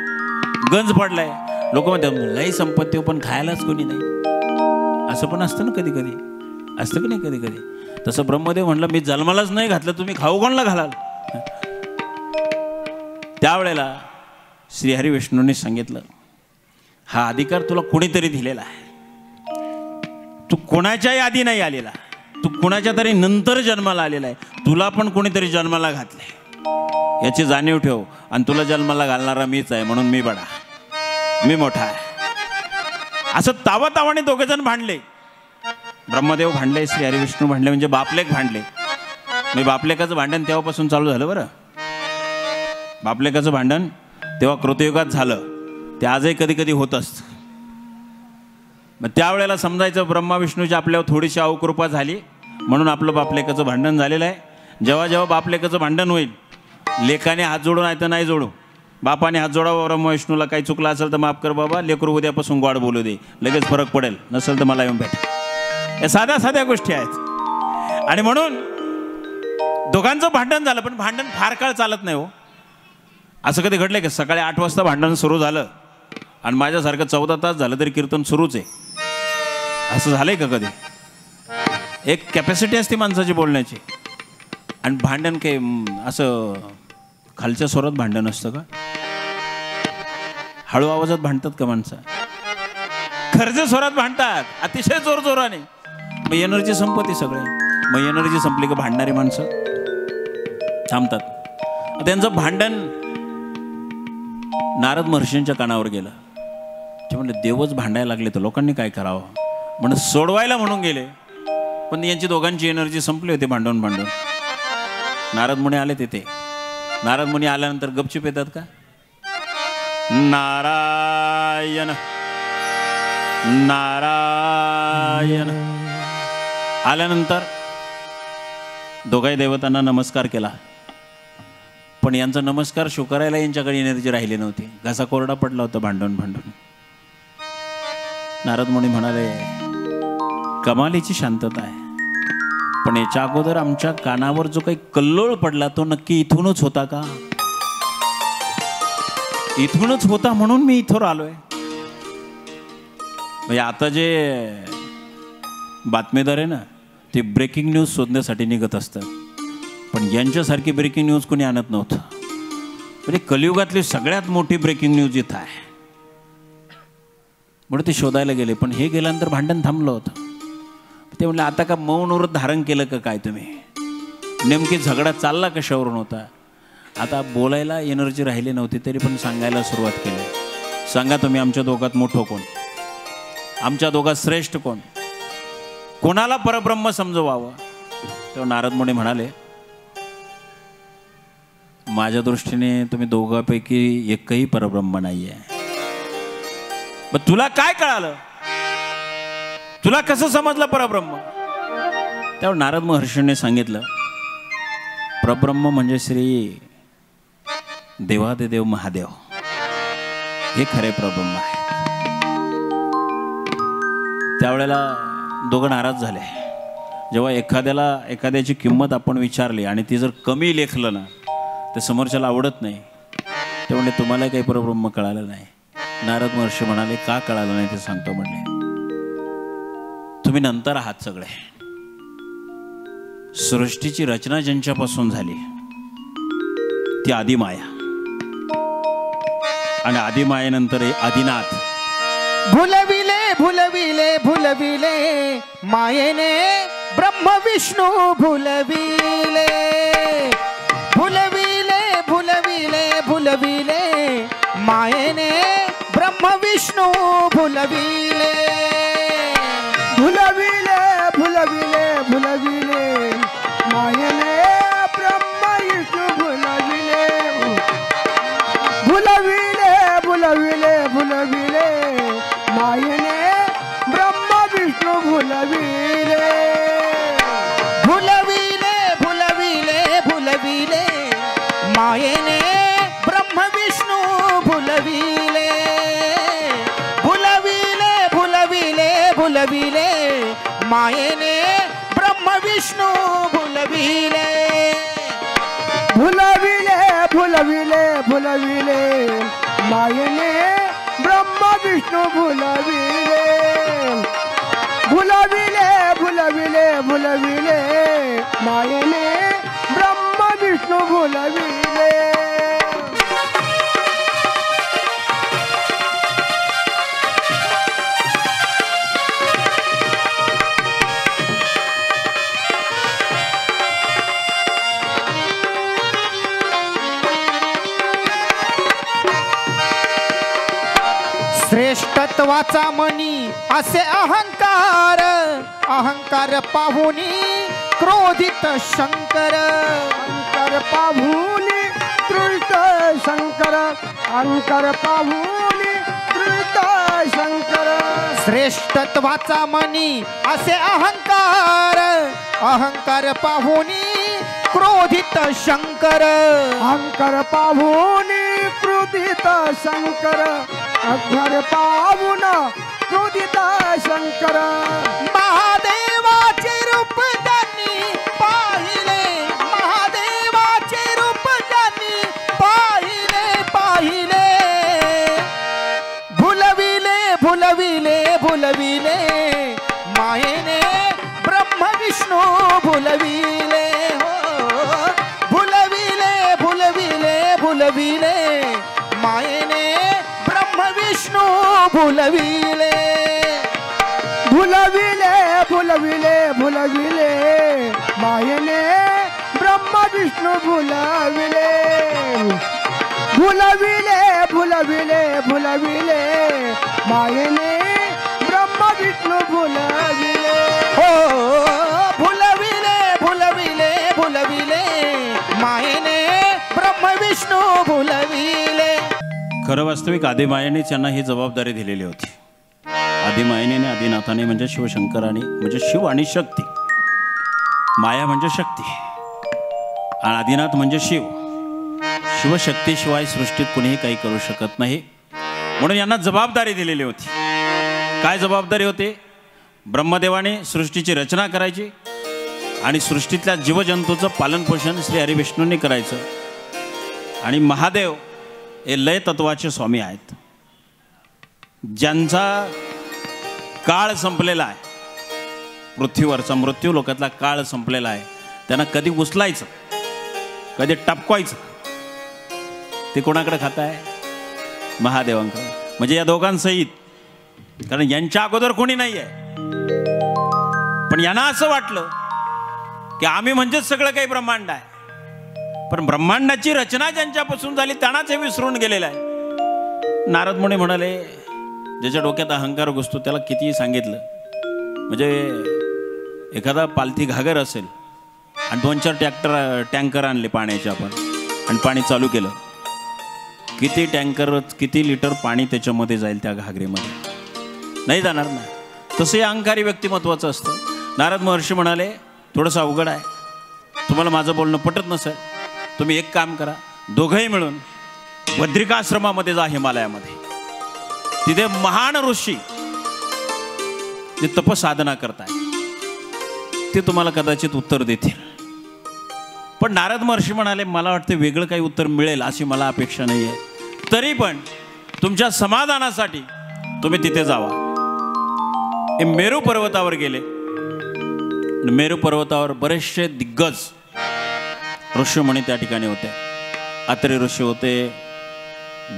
गंज पडलाय, लोक म्हणतात लई संपत्ती पण खायलाच कोणी नाही. असं पण असतं ना कधी कधी, असतं की नाही कधी कधी? तसं ब्रह्मदेव म्हणलं मी जन्मालाच नाही घातलं, तुम्ही खाऊ कोणाला घालाल? त्यावेळेला श्रीहरी विष्णूंनी सांगितलं, हा अधिकार तुला कोणीतरी दिलेला आहे, तू कोणाच्याही आधी नाही आलेला, तू कोणाच्या तरी नंतर जन्माला आलेला आहे, तुला पण कोणीतरी जन्माला घातलंय याची जाणीव ठेव. आणि तुला जन्माला घालणारा मीच आहे, म्हणून मी बडा, मी मोठा आहे. असं तावातावाने दोघे जण भांडले. ब्रह्मदेव भांडले, श्रीहरी विष्णू भांडले, म्हणजे बापलेक भांडले. मी बापलेकाचं भांडण तेव्हापासून चालू झालं बरं. बापलेकाचं भांडण तेव्हा कृतयुगात झालं, ते आजही कधी कधी होत असतं. मग त्यावेळेला समजायचं ब्रह्मा विष्णूची आपल्यावर थोडीशी अवकृपा झाली म्हणून आपलं बापलेकाचं भांडण झालेलं आहे. जेव्हा जेव्हा बापलेकाचं भांडण होईल, लेकाने हात जोडून आहे तर नाही जोडू, बापाने हात जोडावा, ब्रह्मा विष्णूला काही चुकलं असेल तर माफ कर बाबा, लेकरू उद्यापासून गोड बोलू दे, लगेच फरक पडेल, नसेल तर मला येऊन भेट. या साध्या साध्या गोष्टी आहेत. आणि म्हणून दोघांचं भांडण झालं, पण भांडण फार काळ चालत नाही हो. असं कधी घडलं की सकाळी 8 वाजता भांडण सुरू झालं आणि माझ्यासारखं 14 तास झालं तरी कीर्तन सुरूच आहे? असं झालंय का कधी? एक कॅपॅसिटी असते माणसाची बोलण्याची. आणि भांडण काही असं खालच्या स्वरात भांडण असतं का? हळू आवाजात भांडतात का माणसं? खर्जे स्वरात भांडतात, अतिशय जोर जोराने. मग एनर्जी संपते सगळे. मग एनर्जी संपली का भांडणारी माणसं थांबतात. त्यांचं भांडण नारद महर्षींच्या कानावर गेलं. ते म्हणले देवच भांडायला लागले तर लोकांनी काय करावं, म्हणून सोडवायला म्हणून गेले. पण यांची दोघांची एनर्जी संपली होती भांडून भांडून. नारद मुनी आले तिथे. नारद मुनी आल्यानंतर गपचूप येतात का? नारायण नारायण आल्यानंतर दोघाही देवतांना नमस्कार केला. पण यांचा नमस्कार स्वीकारायला यांच्याकडे एनर्जी राहिली नव्हती. घसा कोरडा पडला होता भांडून भांडून. नारद मुनी म्हणाले कमालीची शांतता आहे, पण याच्या अगोदर आमच्या कानावर जो काही कल्लोळ पडला तो नक्की इथूनच होता का? इथूनच होता म्हणून मी इथवर आलोय. म्हणजे आता जे बातमीदार आहे ना, ते ब्रेकिंग न्यूज शोधण्यासाठी निघत असतात, पण यांच्यासारखी ब्रेकिंग न्यूज कोणी आणत नव्हतं. म्हणजे कलियुगातली सगळ्यात मोठी ब्रेकिंग न्यूज इथं आहे म्हणून ते शोधायला गेले. पण हे गेल्यानंतर भांडण थांबलं होतं. ते म्हणले आता का मौन व्रत धारण केलं का काय तुम्ही? नेमकी झगडा चालला कशावरून होता? आता बोलायला एनर्जी राहिली नव्हती तरी पण सांगायला सुरुवात केली. सांगा तुम्ही आमच्या दोघात मोठं कोण, आमच्या दोघात श्रेष्ठ कोण, कोणाला परब्रह्म समजवावं? तेव्हा नारद मुनी म्हणाले माझ्या दृष्टीने तुम्ही दोघांपैकी एकही परब्रह्म नाहीये. मग तुला काय कळालं? तुला कसं समजलं परब्रह्म? तेव्हा नारद महर्षींनी सांगितलं परब्रह्म म्हणजे श्री देवादिदेव महादेव हे खरे परब्रह्म आहे. त्यावेळेला दोघं नाराज झाले. जेव्हा एखाद्याची किंमत आपण विचारली आणि ती जर कमी लेखलं ना ते समोरच्याला आवडत नाही. ते म्हणले तुम्हाला काही परब्रह्म कळालं नाही. नारद महर्षी म्हणाले का कळालं नाही ते सांगतो म्हणले. तुम्ही नंतर आहात सगळे. सृष्टीची रचना ज्यांच्यापासून झाली ती आदिमाया आणि आदिमायेनंतर आदिनाथ. भुलविले भुलविले भुलविले मायेने ब्रह्म विष्णू भुलविले. भुलविले भुलविले भुलविले मायेने ब्रह्म विष्णू भुलविले. भुलविले भुलविले भुलविले मायेने ब्रह्म विष्णू भुलविले. भुलविले भुलविले भुलविले मायेने ब्रह्म विष्णू भुलविले. भुलविले भुलविले भुलविले मायेने भुलविले मायेने ब्रह्म विष्णू भुलविले भुलविले भुलविले भुलविले मायेने ब्रह्म विष्णू भुलविले भुलविले भुलविले भुलविले मायेने ब्रह्म विष्णू भुलविले श्रेष्ठत्वाचा मनी असे अहंकार अहंकार पाहुनी क्रोधित शंकर अंकर पाहुनी तृष्ट शंकर अंकर पाहुनी तृष्ट शंकर श्रेष्ठत्वाचा मनी असे अहंकार अहंकार पाहुनी क्रोधित शंकर अंकर पाहुनी क्रोधित शंकर अंकर पाहुन क्रोधित शंकर महादेवाचे रूप त्यांनी पाहिले महादेवाचे रूप त्यांनी पाहिले पाहिले भुलविले भुलविले भुलविले मायेने ब्रह्म विष्णू भुलविले हो भुलविले भुलविले भुलविले मायेने ब्रह्म विष्णू भुलविले भुलविले भुलविले भुलविले मायेने ब्रह्म विष्णू भुलविले भुलविले भुलविले भुलविले मायेने ब्रह्म विष्णू भुलविले हो भुलविले भुलविले भुलविले मायेने ब्रह्म विष्णू भुलविले खरं वास्तविक आदिमायेनेच यांना ही जबाबदारी दिलेली होती. आदिमायेने आणि आदिनाथाने म्हणजे शिवशंकराने म्हणजे शिव आणि शक्ती. माया म्हणजे शक्ती आणि आदिनाथ म्हणजे शिव. शिवशक्तीशिवाय सृष्टीत कुणीही काही करू शकत नाही. म्हणून यांना जबाबदारी दिलेली होती. काय जबाबदारी होती? ब्रह्मदेवाने सृष्टीची रचना करायची आणि सृष्टीतल्या जीवजंतूचं पालनपोषण श्री हरिविष्णूंनी करायचं. आणि महादेव हे लय तत्वाचे स्वामी आहेत, ज्यांचा काळ संपलेला आहे. पृथ्वीवरचा मृत्यू लोकातला काळ संपलेला आहे. त्यांना कधी उचलायचं कधी टपकवायचं ते कोणाकडे खात आहे? महादेवांकडे. म्हणजे या दोघांसहित, कारण यांच्या अगोदर कोणी नाही आहे. पण यांना असं वाटलं की आम्ही म्हणजेच सगळं काही ब्रह्मांड आहे. पण ब्रह्मांडाची रचना ज्यांच्यापासून झाली त्यांनाच हे विसरून गेलेलं आहे. नारद मुनी म्हणाले, ज्याच्या डोक्यात अहंकार घुसतो त्याला कितीही सांगितलं, म्हणजे एखादा पालथी घागर असेल आणि 2-4 टँकर आणले पाण्याचे आपण आणि पाणी चालू केलं, किती लिटर पाणी त्याच्यामध्ये जाईल त्या घागरीमध्ये? नाही जाणार ना. तसं अहंकारी व्यक्तिमत्वाचं असतं. नारद महर्षी म्हणाले, थोडंसं अवघड आहे, तुम्हाला माझं बोलणं पटत नसेल, तुम्ही एक काम करा, दोघंही मिळून बद्रिकाश्रमामध्ये जा, हिमालयामध्ये. तिथे महान ऋषी जे तपसाधना करताय ते तुम्हाला कदाचित उत्तर देतील. पण नारद महर्षी म्हणाले, मला वाटतं वेगळं काही उत्तर मिळेल अशी मला अपेक्षा नाही आहे. तरी पण तुमच्या समाधानासाठी तुम्ही तिथे जावा. हे मेरू पर्वतावर गेले. मेरू पर्वतावर बरेचसे दिग्गज ऋषीमुनी त्या ठिकाणी होते. अत्रे ऋषी होते,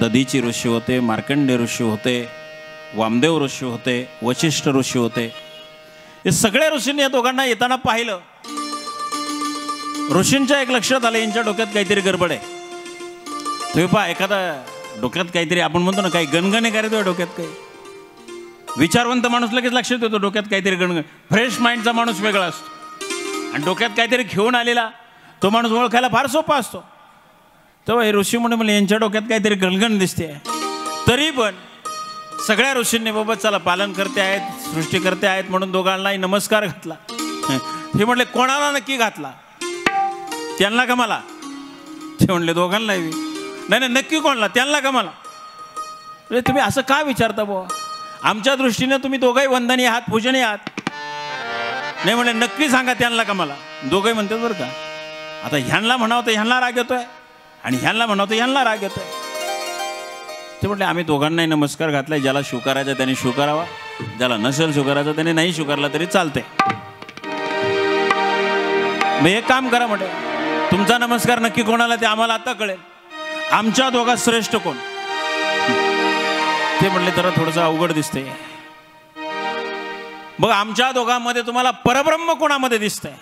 दधीची ऋषी होते, मार्कंडेय ऋषी होते, वामदेव ऋषी होते, वशिष्ठ ऋषी होते. हे सगळ्या ऋषींनी या दोघांना येताना पाहिलं. ऋषींच्या एक लक्षात आलं, यांच्या डोक्यात काहीतरी गडबड आहे. तुम्ही पहा, एखादा डोक्यात काहीतरी, आपण म्हणतो ना काही गणगणे करायचो डोक्यात, काही विचारवंत माणूस लगेच लक्षात येतो डोक्यात काहीतरी गणगण. फ्रेश माइंडचा माणूस वेगळा असतो आणि डोक्यात काहीतरी घेऊन आलेला तो माणूस ओळखायला फार सोपा असतो. तेव्हा हे ऋषी म्हणले, यांच्या डोक्यात काहीतरी गणगण दिसते. तरी पण सगळ्या ऋषींनी बाबा चला पालन करते आहेत, सृष्टी करते आहेत म्हणून दोघांनाही नमस्कार घातला. हे म्हणले, कोणाला नक्की घातला? त्यांना का मला? ते म्हणले, दोघांनाही. नाही नाही, नक्की कोणाला? त्यांना का मला? तुम्ही असं का विचारता बुवा? आमच्या दृष्टीने तुम्ही दोघंही वंदनीय आहात, पूजनीय आहात. नाही म्हणे नक्की सांगा त्यांना का मला. दोघंही म्हणतात बरं का. आता ह्यांना म्हणावं तर ह्यांना राग येतोय आणि ह्यांना म्हणावं तर ह्यांना राग येतोय. ते म्हटले आम्ही दोघांनाही नमस्कार घातलाय. ज्याला स्वीकारायचा त्याने स्वीकारावा, ज्याला नसेल स्वीकारायचा त्याने नाही स्वीकारला तरी चालते. मग एक काम करा म्हणे, तुमचा नमस्कार नक्की कोणाला ते आम्हाला आता कळेल. आमच्या दोघात श्रेष्ठ कोण. ते म्हटले तर थोडंसं अवघड दिसते. मग आमच्या दोघांमध्ये तुम्हाला परब्रह्म कोणामध्ये दिसतंय.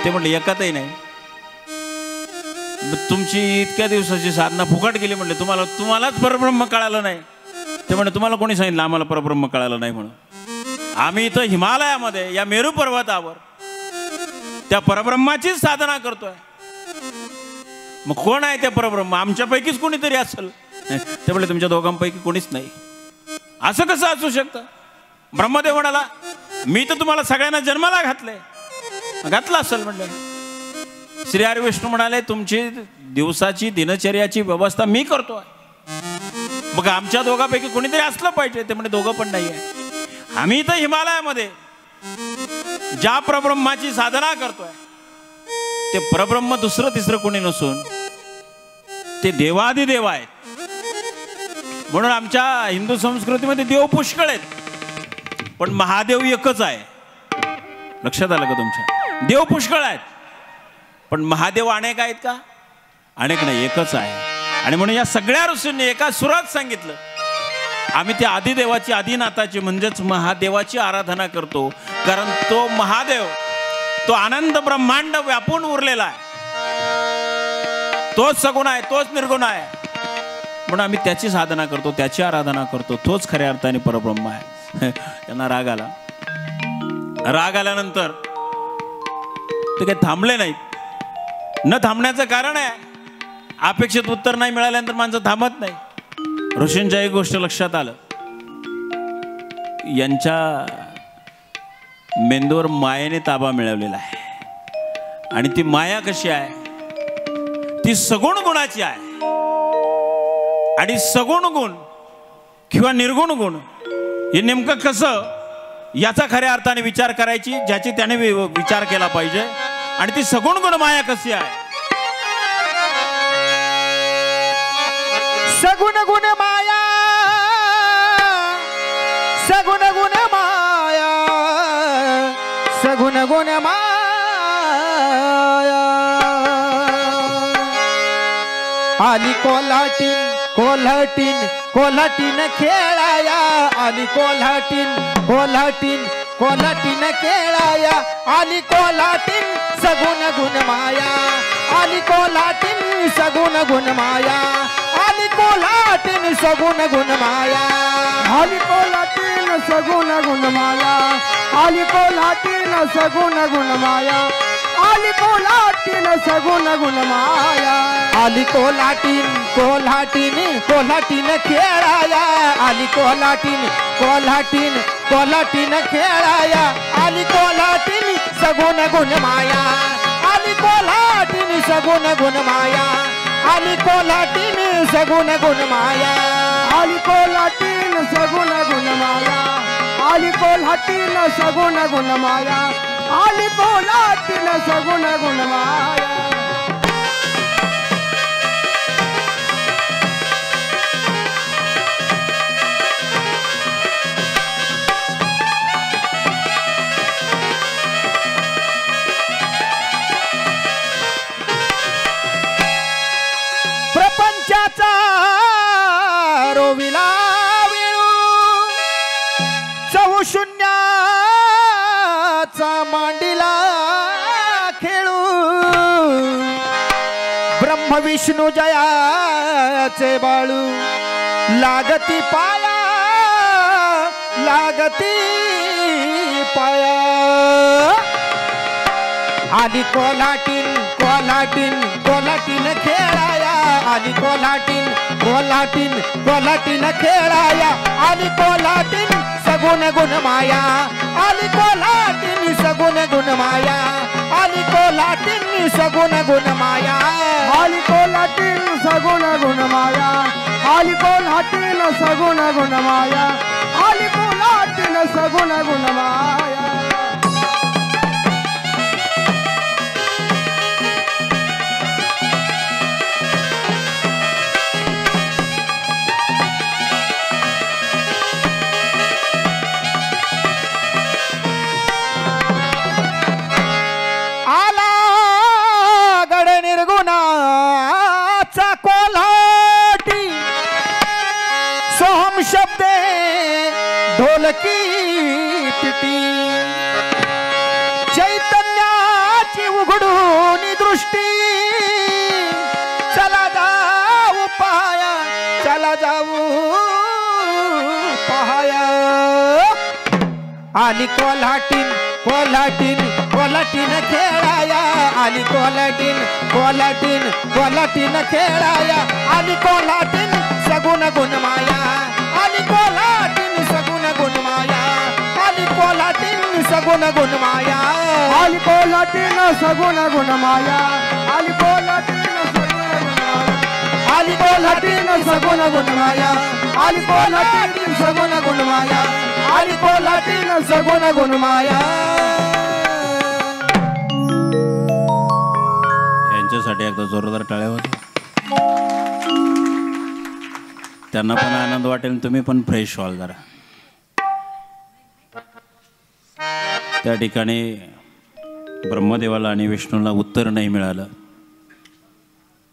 ते म्हटले एकातही नाही. तुमची इतक्या दिवसाची साधना फुकट गेली म्हटले. तुम्हालाच परब्रह्म कळालं नाही. ते म्हणे तुम्हाला कोणी सांगितलं आम्हाला परब्रह्म कळालं नाही म्हणून. आम्ही इथं हिमालयामध्ये या मेरू पर्वतावर त्या परब्रह्माचीच साधना करतोय. मग कोण आहे ते परब्रह्म. आमच्यापैकीच कोणीतरी असेल. ते म्हटले तुमच्या दोघांपैकी कोणीच नाही. असं कसं असू शकतं. ब्रह्मदेव म्हणाला मी तर तुम्हाला सगळ्यांना जन्माला घातला असेल म्हणले. श्री हरी विष्णू म्हणाले तुमची दिवसाची दिनचर्याची व्यवस्था मी करतोय. मग आमच्या दोघांपैकी कोणीतरी असलं पाहिजे. ते म्हणजे दोघं पण नाही आहे. आम्ही तर हिमालयामध्ये ज्या परब्रह्माची साधना करतोय ते परब्रह्म दुसरं तिसरं कोणी नसून ते देवाधिदेव आहेत. म्हणून आमच्या हिंदू संस्कृतीमध्ये देव पुष्कळ आहेत पण महादेव एकच आहे. लक्षात आलं का तुमच्या. देव पुष्कळ आहेत पण महादेव अनेक आहेत का. अनेक नाही, एकच आहे. आणि म्हणून या सगळ्या ऋषींनी एका सुरात सांगितलं आम्ही त्या आदिदेवाची आदिनाथाची म्हणजेच महादेवाची आराधना करतो. कारण तो महादेव तो आनंद ब्रह्मांड व्यापून उरलेला आहे. तोच सगुण आहे, तोच निर्गुण आहे. म्हणून आम्ही त्याची साधना करतो, त्याची आराधना करतो. तोच खऱ्या अर्थाने परब्रह्म आहे. त्यांना राग आला. राग आल्यानंतर ते काही थांबले नाहीत. न थांबण्याचं कारण आहे अपेक्षित उत्तर नाही मिळाल्यानंतर माणसं थांबत नाही. ऋषींच्या एक गोष्ट लक्षात आलं. यांच्या मेंदूवर मायेने ताबा मिळवलेला आहे. आणि ती माया कशी आहे. ती सगुण गुणाची आहे. आणि सगुण गुण किंवा निर्गुण गुण हे नेमकं कसं याचा खऱ्या अर्थाने विचार करायची ज्याची त्याने विचार केला पाहिजे. आणि ती सगुण गुण माया कशी आहे. सगुण गुण माया, सगुण गुण माया, सगुण गुण माया. आली कोल्हाटीन कोल्हाटीन कोल्हाटीन खेळाया. आली कोल्हाटीन कोल्हाटीन कोल्हाटीन खेळाया. आली कोल्हाटीन सगुण गुण माया. आली कोल्हाटीन सगुण गुण माया. आली कोल्हाटीन सगुण गुण माया. आली कोल्हाटीन सगुण गुण माया. आली कोल्हाटीन सगुण गुण माया. आली कोल्हाटीन सगुण गुण माया. आली कोल्हाटीन कोल्हाटीन कोल्हाटीन खेळाया. आली कोल्हाटीन कोल्हाटीन कोल्हाटीन खेळाया. आली कोल्हाटीन सगुण गुण माया. आली कोल्हाटीन सगुण गुण माया. आली कोल्हाटीन सगुण गुण माया. आली कोल्हाटीन सगुण गुण माया. आली कोल्हाटीन सगुण गुण माया. आली कोल्हाटीन सगुण गुण माया. प्रपंचाचा रोविला वेळू चौशून्याचा मांडीला खेळू. ब्रह्म विष्णू जयाचे बाळू लागती पाया, लागती पाया. आली कोल्हाटीन कोल्हाटीन कोल्हाटीन खेळाया. आली कोल्हाटीन कोल्हाटीन कोल्हाटीन खेळाया. आली कोल्हाटीन सगुण गुण माया. आली कोल्हाटीन सगुण गुण माया. आली कोल्हाटीन सगुण गुण माया. आली कोल्हाटीन सगुण गुण माया. आली कोल्हाटीन सगुण गुण माया. आली कोल्हाटीन सगुण गुणमाया आला गड निर्गुणाचा कोल्हाटी सोहम शब्दे ढोलकी पिटी चैतन्याची उघडून दृष्टी चला जाऊ पाया चला जाऊ पाया आली कोल्हाटीन कोल्हाटीन कोल्हाटीन खेळाया आली कोल्हाटीन कोल्हाटीन कोल्हाटीन खेळाया आली कोल्हाटीन सगुण गुणमाया आली कोल्हाटीन सगुण गुणमाया आली कोल्हाटीन सगुण गुणमाया आली कोल्हाटीन सगुण गुणमाया आली कोल्हाटीन सगुण गुणमाया आली कोल्हाटीन सगुण गुणमाया आली कोल्हाटीन सगुण गुणमाया यांच्यासाठी एकदा जोरदार टाळ्या होत्या. त्यांना पण आनंद वाटेल, तुम्ही पण फ्रेश व्हाल जरा. त्या ठिकाणी ब्रह्मदेवाला आणि विष्णूला उत्तर नाही मिळालं.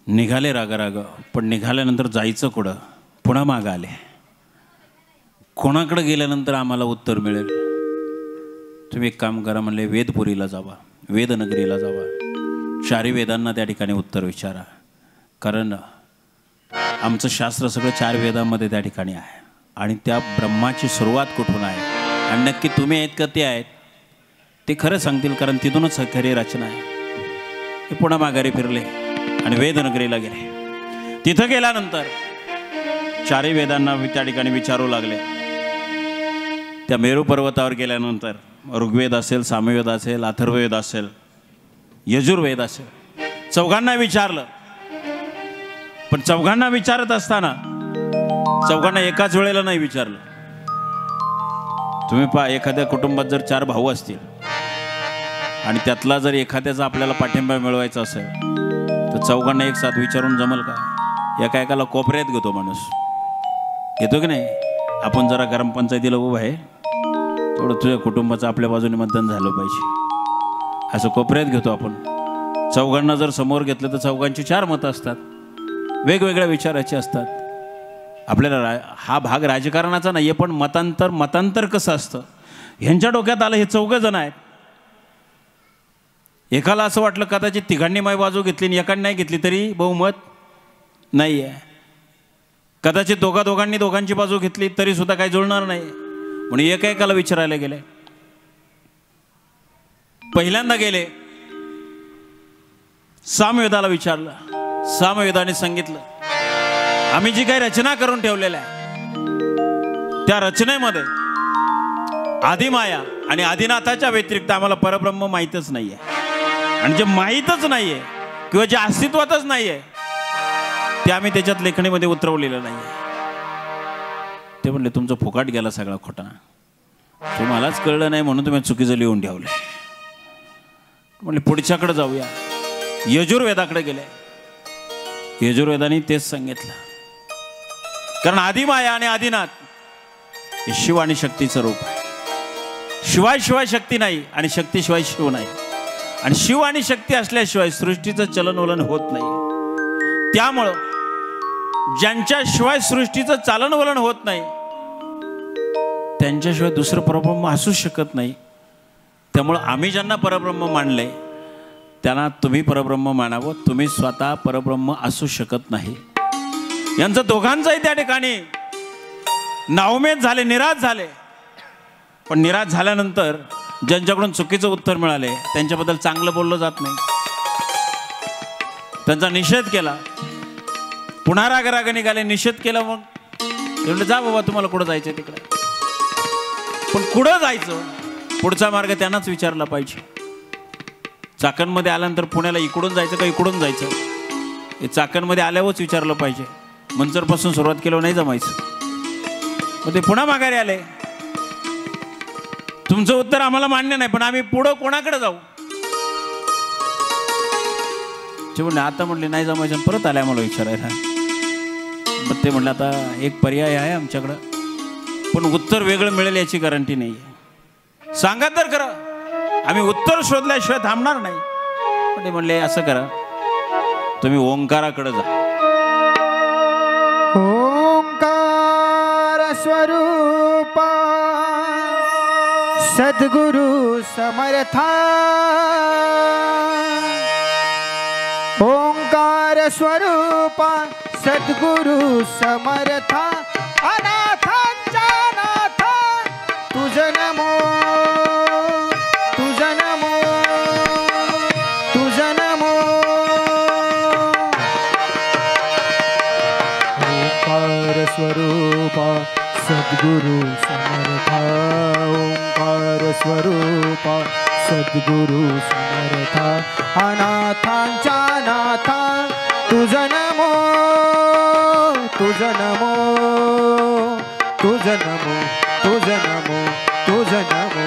निघाले राग पण निघाल्यानंतर जायचं कुठं, पुन्हा मागं आले. कोणाकडे गेल्यानंतर आम्हाला उत्तर मिळेल. तुम्ही एक काम करा म्हणले, वेदपुरीला जावा, वेदनगरीला जावा, चारी वेदांना त्या ठिकाणी उत्तर विचारा. कारण आमचं शास्त्र सगळं 4 वेदांमध्ये त्या ठिकाणी आहे. आणि त्या ब्रह्माची सुरुवात कुठून आहे आणि नक्की तुम्ही आहेत का ते आहेत ते खरं सांगतील. कारण तिथूनच खरी रचना आहे. हे पुन्हा माघारी फिरले आणि वेदनगरीला गेले. तिथं गेल्यानंतर 4 वेदांना त्या ठिकाणी विचारू लागले. त्या मेरू पर्वतावर गेल्यानंतर ऋग्वेद असेल, सामवेद असेल, अथर्ववेद असेल, यजुर्वेद असेल, चौघांना विचारलं. पण चौघांना विचारत असताना चौघांना एकाच वेळेला नाही विचारलं. तुम्ही पहा, एखाद्या कुटुंबात जर 4 भाऊ असतील आणि त्यातला जर एखाद्याचा आपल्याला पाठिंबा मिळवायचा असेल तर चौघांना एक साथ विचारून जमल का? एका एकाला कोपऱ्यात घेतो माणूस, घेतो की नाही? आपण जरा ग्रामपंचायतीला उभं आहे तेवढं तुझ्या कुटुंबाचं आपल्या बाजूने मतदान झालं पाहिजे असं कोपऱ्यात घेतो आपण. चौघांना जर समोर घेतलं तर चौघांची 4 मतं असतात, वेगवेगळ्या विचाराची असतात. आपल्याला हा भाग राजकारणाचा नाही आहे, पण मतांतर कसं असतं ह्यांच्या डोक्यात आलं. हे 4 जण आहेत. एकाला असं वाटलं कदाचित तिघांनी माझी बाजू घेतली आणि एकाने नाही घेतली तरी बहुमत नाही आहे. कदाचित दोघांनी दोघांची बाजू घेतली तरी सुद्धा काही जुळणार नाही. म्हणून एकाला विचारायला गेले. पहिल्यांदा गेले, सामवेदाला विचारलं. सामवेदाने सांगितलं, आम्ही जी काही रचना करून ठेवलेल्या आहे त्या रचनेमध्ये आदिमाया आणि आदिनाथाच्या व्यतिरिक्त आम्हाला परब्रह्म माहीतच नाही आहे. आणि जे माहीतच नाही आहे किंवा जे अस्तित्वातच नाही आहे ते आम्ही त्याच्यात लेखणीमध्ये उतरवलेलं नाही आहे. ते म्हणले, तुमचं फुकाट गेला सगळा खोटा, तुम्हालाच कळलं नाही म्हणून तुम्ही चुकीचं लिहून ठेवलं. म्हणले पुढच्याकडे जाऊया. यजुर्वेदाकडे गेले. यजुर्वेदाने तेच सांगितलं. कारण आदिमाया आणि आदिनाथ हे शिव आणि शक्तीचं रूप आहे. शिवाय शक्ती नाही आणि शक्तीशिवाय शिव नाही. आणि शिव आणि शक्ती असल्याशिवाय सृष्टीचं चलनवलन होत नाही. त्यामुळं ज्यांच्याशिवाय सृष्टीचं चालनवलन होत नाही त्यांच्याशिवाय दुसरं परब्रह्म असूच शकत नाही. त्यामुळं आम्ही ज्यांना परब्रह्म मानले त्यांना तुम्ही परब्रह्म मानावं. तुम्ही स्वतः परब्रह्म असू शकत नाही. यांचं दोघांचंही त्या ठिकाणी नाउमेद झाले, निराश झाले. पण निराश झाल्यानंतर ज्यांच्याकडून चुकीचं उत्तर मिळाले त्यांच्याबद्दल चांगलं बोललं जात नाही. त्यांचा निषेध केला. पुन्हा राग निघाले, निषेध केला. मग म्हणलं, जा बाबा, तुम्हाला कुठं जायचं तिकडे. पण कुठं जायचं पुढचा मार्ग त्यांनाच विचारला पाहिजे. चाकणमध्ये आल्यानंतर पुण्याला इकडून जायचं का इकडून जायचं हे चाकणमध्ये आल्यावरच विचारलं पाहिजे. मंचरपासून सुरुवात केलं नाही जमायचं. मग ते पुन्हा माघारी आले. तुमचं उत्तर आम्हाला मान्य नाही, पण आम्ही पुढं कोणाकडे जाऊ? ते म्हणले आता म्हणले नाही जमायचं, परत आले आम्हाला विचारायला. मग ते म्हणले आता एक पर्याय आहे आमच्याकडं, पण उत्तर वेगळं मिळेल याची गॅरंटी नाही आहे. सांगा तर खरं, आम्ही उत्तर शोधल्याशिवाय थांबणार नाही. पण ते म्हणले असं करा, तुम्ही ओंकाराकडे जा. ओंकार स्वरूपा सद्गुरु समर्था, ओंकार स्वरूपा सद्गुरु समर्था, अनाथांच्या नाथा तुझ नमो, तुझ नमो, तुझ नमो. ओंकार स्वरूपा सद्गुरु समर्था, ओंकार स्वरूपा सद्गुरु समर्था, अनाथांच्या नाथा तुझ नमो, तुझ नमो, तुझ नमो, तुझ नमो, तुझ नमो.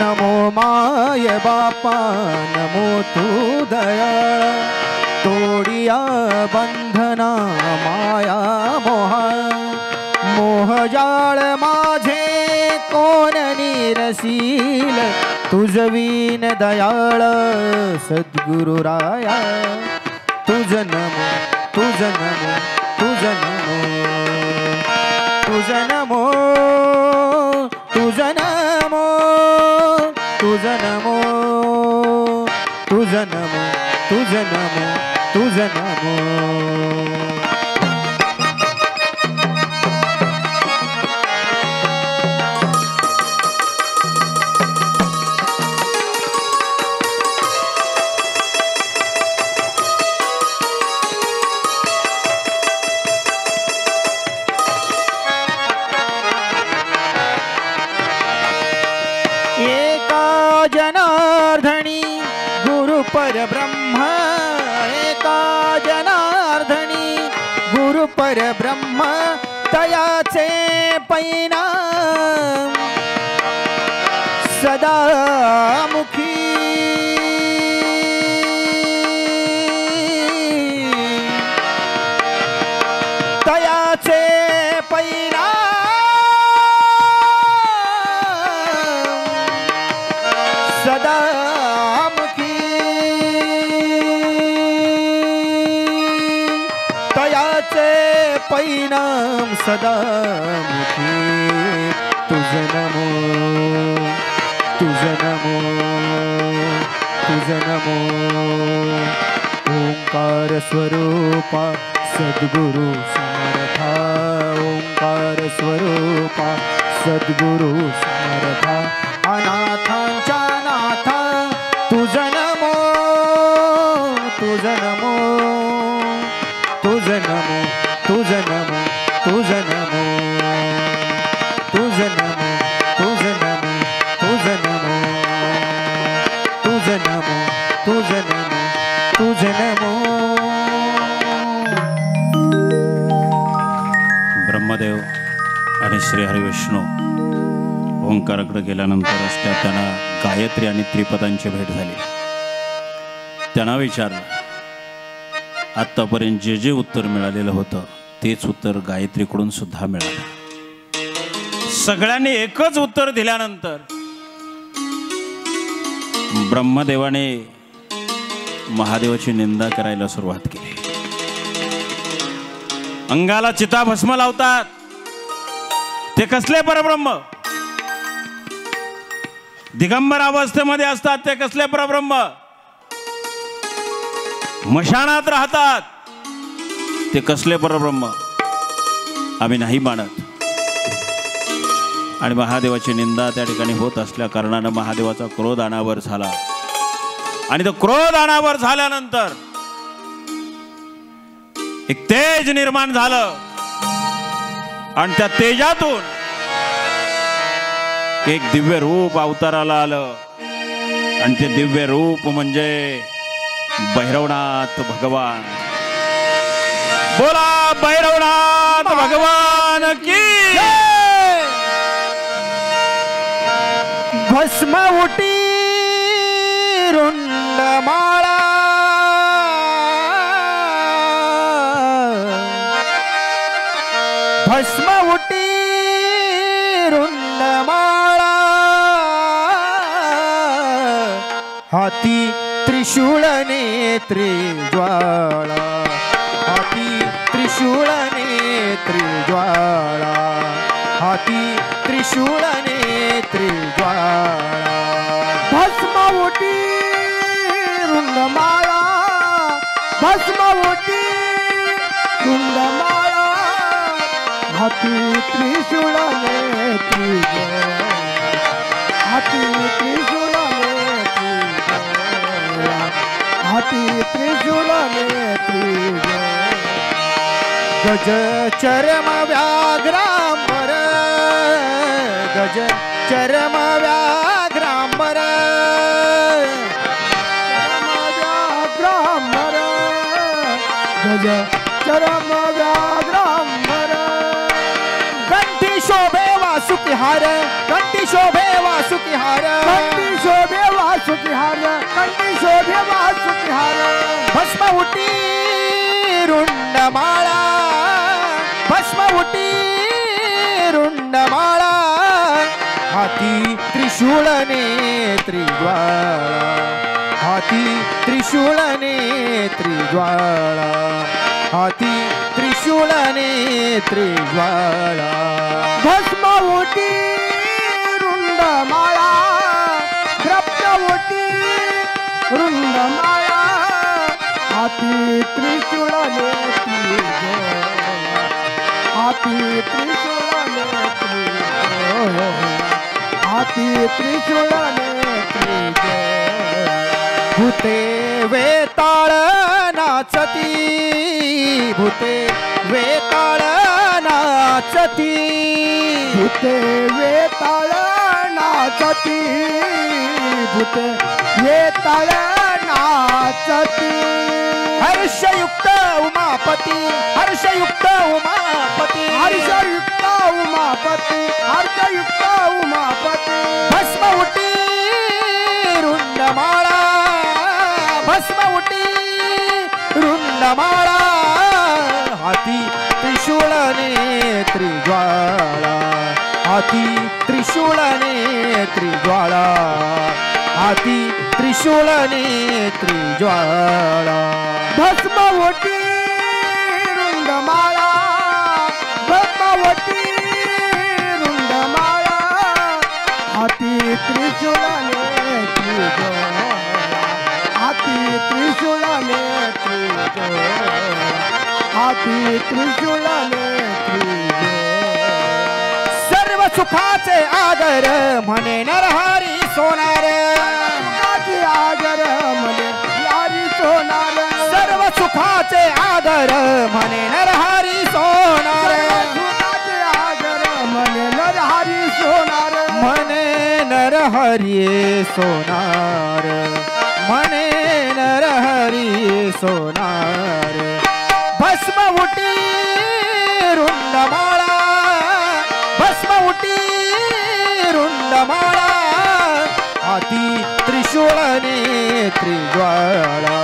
नमो माय बापा नमो तू दयाळ, तोडिया बंधना माया मोहा, मोहजाळ माझे कोण निरसील, तुझवीन दयाळ सद्गुरु राया. तुझ नमो, तुझ नमो, तुझ नमो, तुझ नमो, तुझ नमो, तुझ नमो, तुझ नमो, तुझ नमो, तुझ नमो. जनार्दनी गुरु परब्रह्म, एका जनार्दनी गुरु परब्रह्म, तयाचे पैना सदा मुखी, तयाचे पैना सदामुखी, तयाचे परिणाम सदामुखी. तुझ नमो, तुझ नमो, तुझ नमो. ओंकार स्वरूपा सद्गुरु समर्था, ओंकार स्वरूपा सद्गुरु समर्था, अनाथांच्या नाथा तुझ नमो, तुझ नमो, तुझ नमो, तुझ नमो, तुझ नमो, तुझ नमो, तुझ नमो, तुझ नमो, तुझ नमो, तुझ नमो, तुझ नमो. ब्रह्मदेव आणि श्री हरिविष्णू ओंकाराकडे गेल्यानंतर रस्त्यात त्यांना गायत्री आणि त्रिपदांची भेट झाली. त्यांना विचारलं, आत्तापर्यंत जे जे उत्तर मिळालेलं होतं तेच उत्तर गायत्रीकडून सुद्धा मिळालं. सगळ्यांनी एकच उत्तर दिल्यानंतर ब्रह्मदेवाने महादेवाची निंदा करायला सुरुवात केली. अंगाला चिताभस्म लावतात ते कसले परब्रह्म, दिगंबर अवस्थेमध्ये असतात ते कसले परब्रह्म, मशानात राहतात ते कसले परब्रह्म, आम्ही नाही मानत. आणि महादेवाची निंदा त्या ठिकाणी होत असल्या कारणानं महादेवाचा क्रोध अनावर झाला. आणि तो क्रोध अनावर झाल्यानंतर एक तेज निर्माण झालं. आणि त्या तेजातून एक दिव्य रूप अवताराला आलं आणि ते दिव्य रूप म्हणजे भैरवनाथ भगवान. बोला भैरवनाथ भगवान की भस्म उटी रुंडमाळा भस्म उटी रुंडमाळा हाती त्रिशूळ नेत्री ज्वाळा हाती त्रिशूळ नेत्री ज्वाळा हाती त्रिशूळ नेत्री ज्वाळा भस्म उटी रुंडमाळा भस्म उटी रुंडमाळा हाती त्रिशूळ नेत्री ज्वाळा हाती त्रिशूळ नेत्री ज्वाळा हाती त्रिशूळ नेत्री गज चरम व्याघ्रांबर गज चरम व्याघ्रांबर व्याघ्रांबर गज चरम व्याघ्रांबर कंठी शोभे वासुकी हार कंठी शोभे वासुकी हार कंठी शोभे वासुकी हार कंठी शोभे वासुकी हार भस्म उटी रुंडमाळा भस्म उटी रुंडमाळा हाती त्रिशूळ नेत्री ज्वाळा हाती त्रिशूळ नेत्री ज्वाळा हाती त्रिशूळ नेत्री ज्वाळा भस्म उटी रुंडमाळा भस्म उटी रुंडमाळा हाती त्रिशूळ नेत्री ज्वाळा हाती त्रिशूळ नेत्री हाती त्रिशूळ नेत्री भूते वेताळ नाचती भूते वेताळ नाचती भूते वेताळ नाचती भूते वेताळ नाचती हर्षयुक्त उमापती हर्षयुक्त उमापती हर्षयुक्त उमापती हर्षयुक्त उमापती भस्म उटी रुंडमाळा भस्म उटी रुंडमाळा हाती त्रिशूळ नेत्री ज्वाळा हाती त्रिशूळ नेत्री ज्वाळा हाती त्रिशूळ नेत्री ज्वाळा भस्म उटी रुंडमाळा भस्म उटी रुंडमाळा हाती त्रिशूळ नेत्री ज्वाळा हाती त्रिशूळ नेत्री ज्वाळा हाती त्रिशूळ नेत्री सर्व सुखाचे आगर म्हणे नरहरी सोनार सुखाचे आगर म्हणे यारी सोनार सर्व सुखाचे आगर म्हणे नरहरी सोनार सुखाचे आगर म्हणे नरहरी सोनार म्हणे नरहरी सोनार म्हणे नरहरी सोनार भस्म उटी रुंडमाळा भस्म उटी रुंडमाळा हाती त्रिशूळ नेत्री ज्वाळा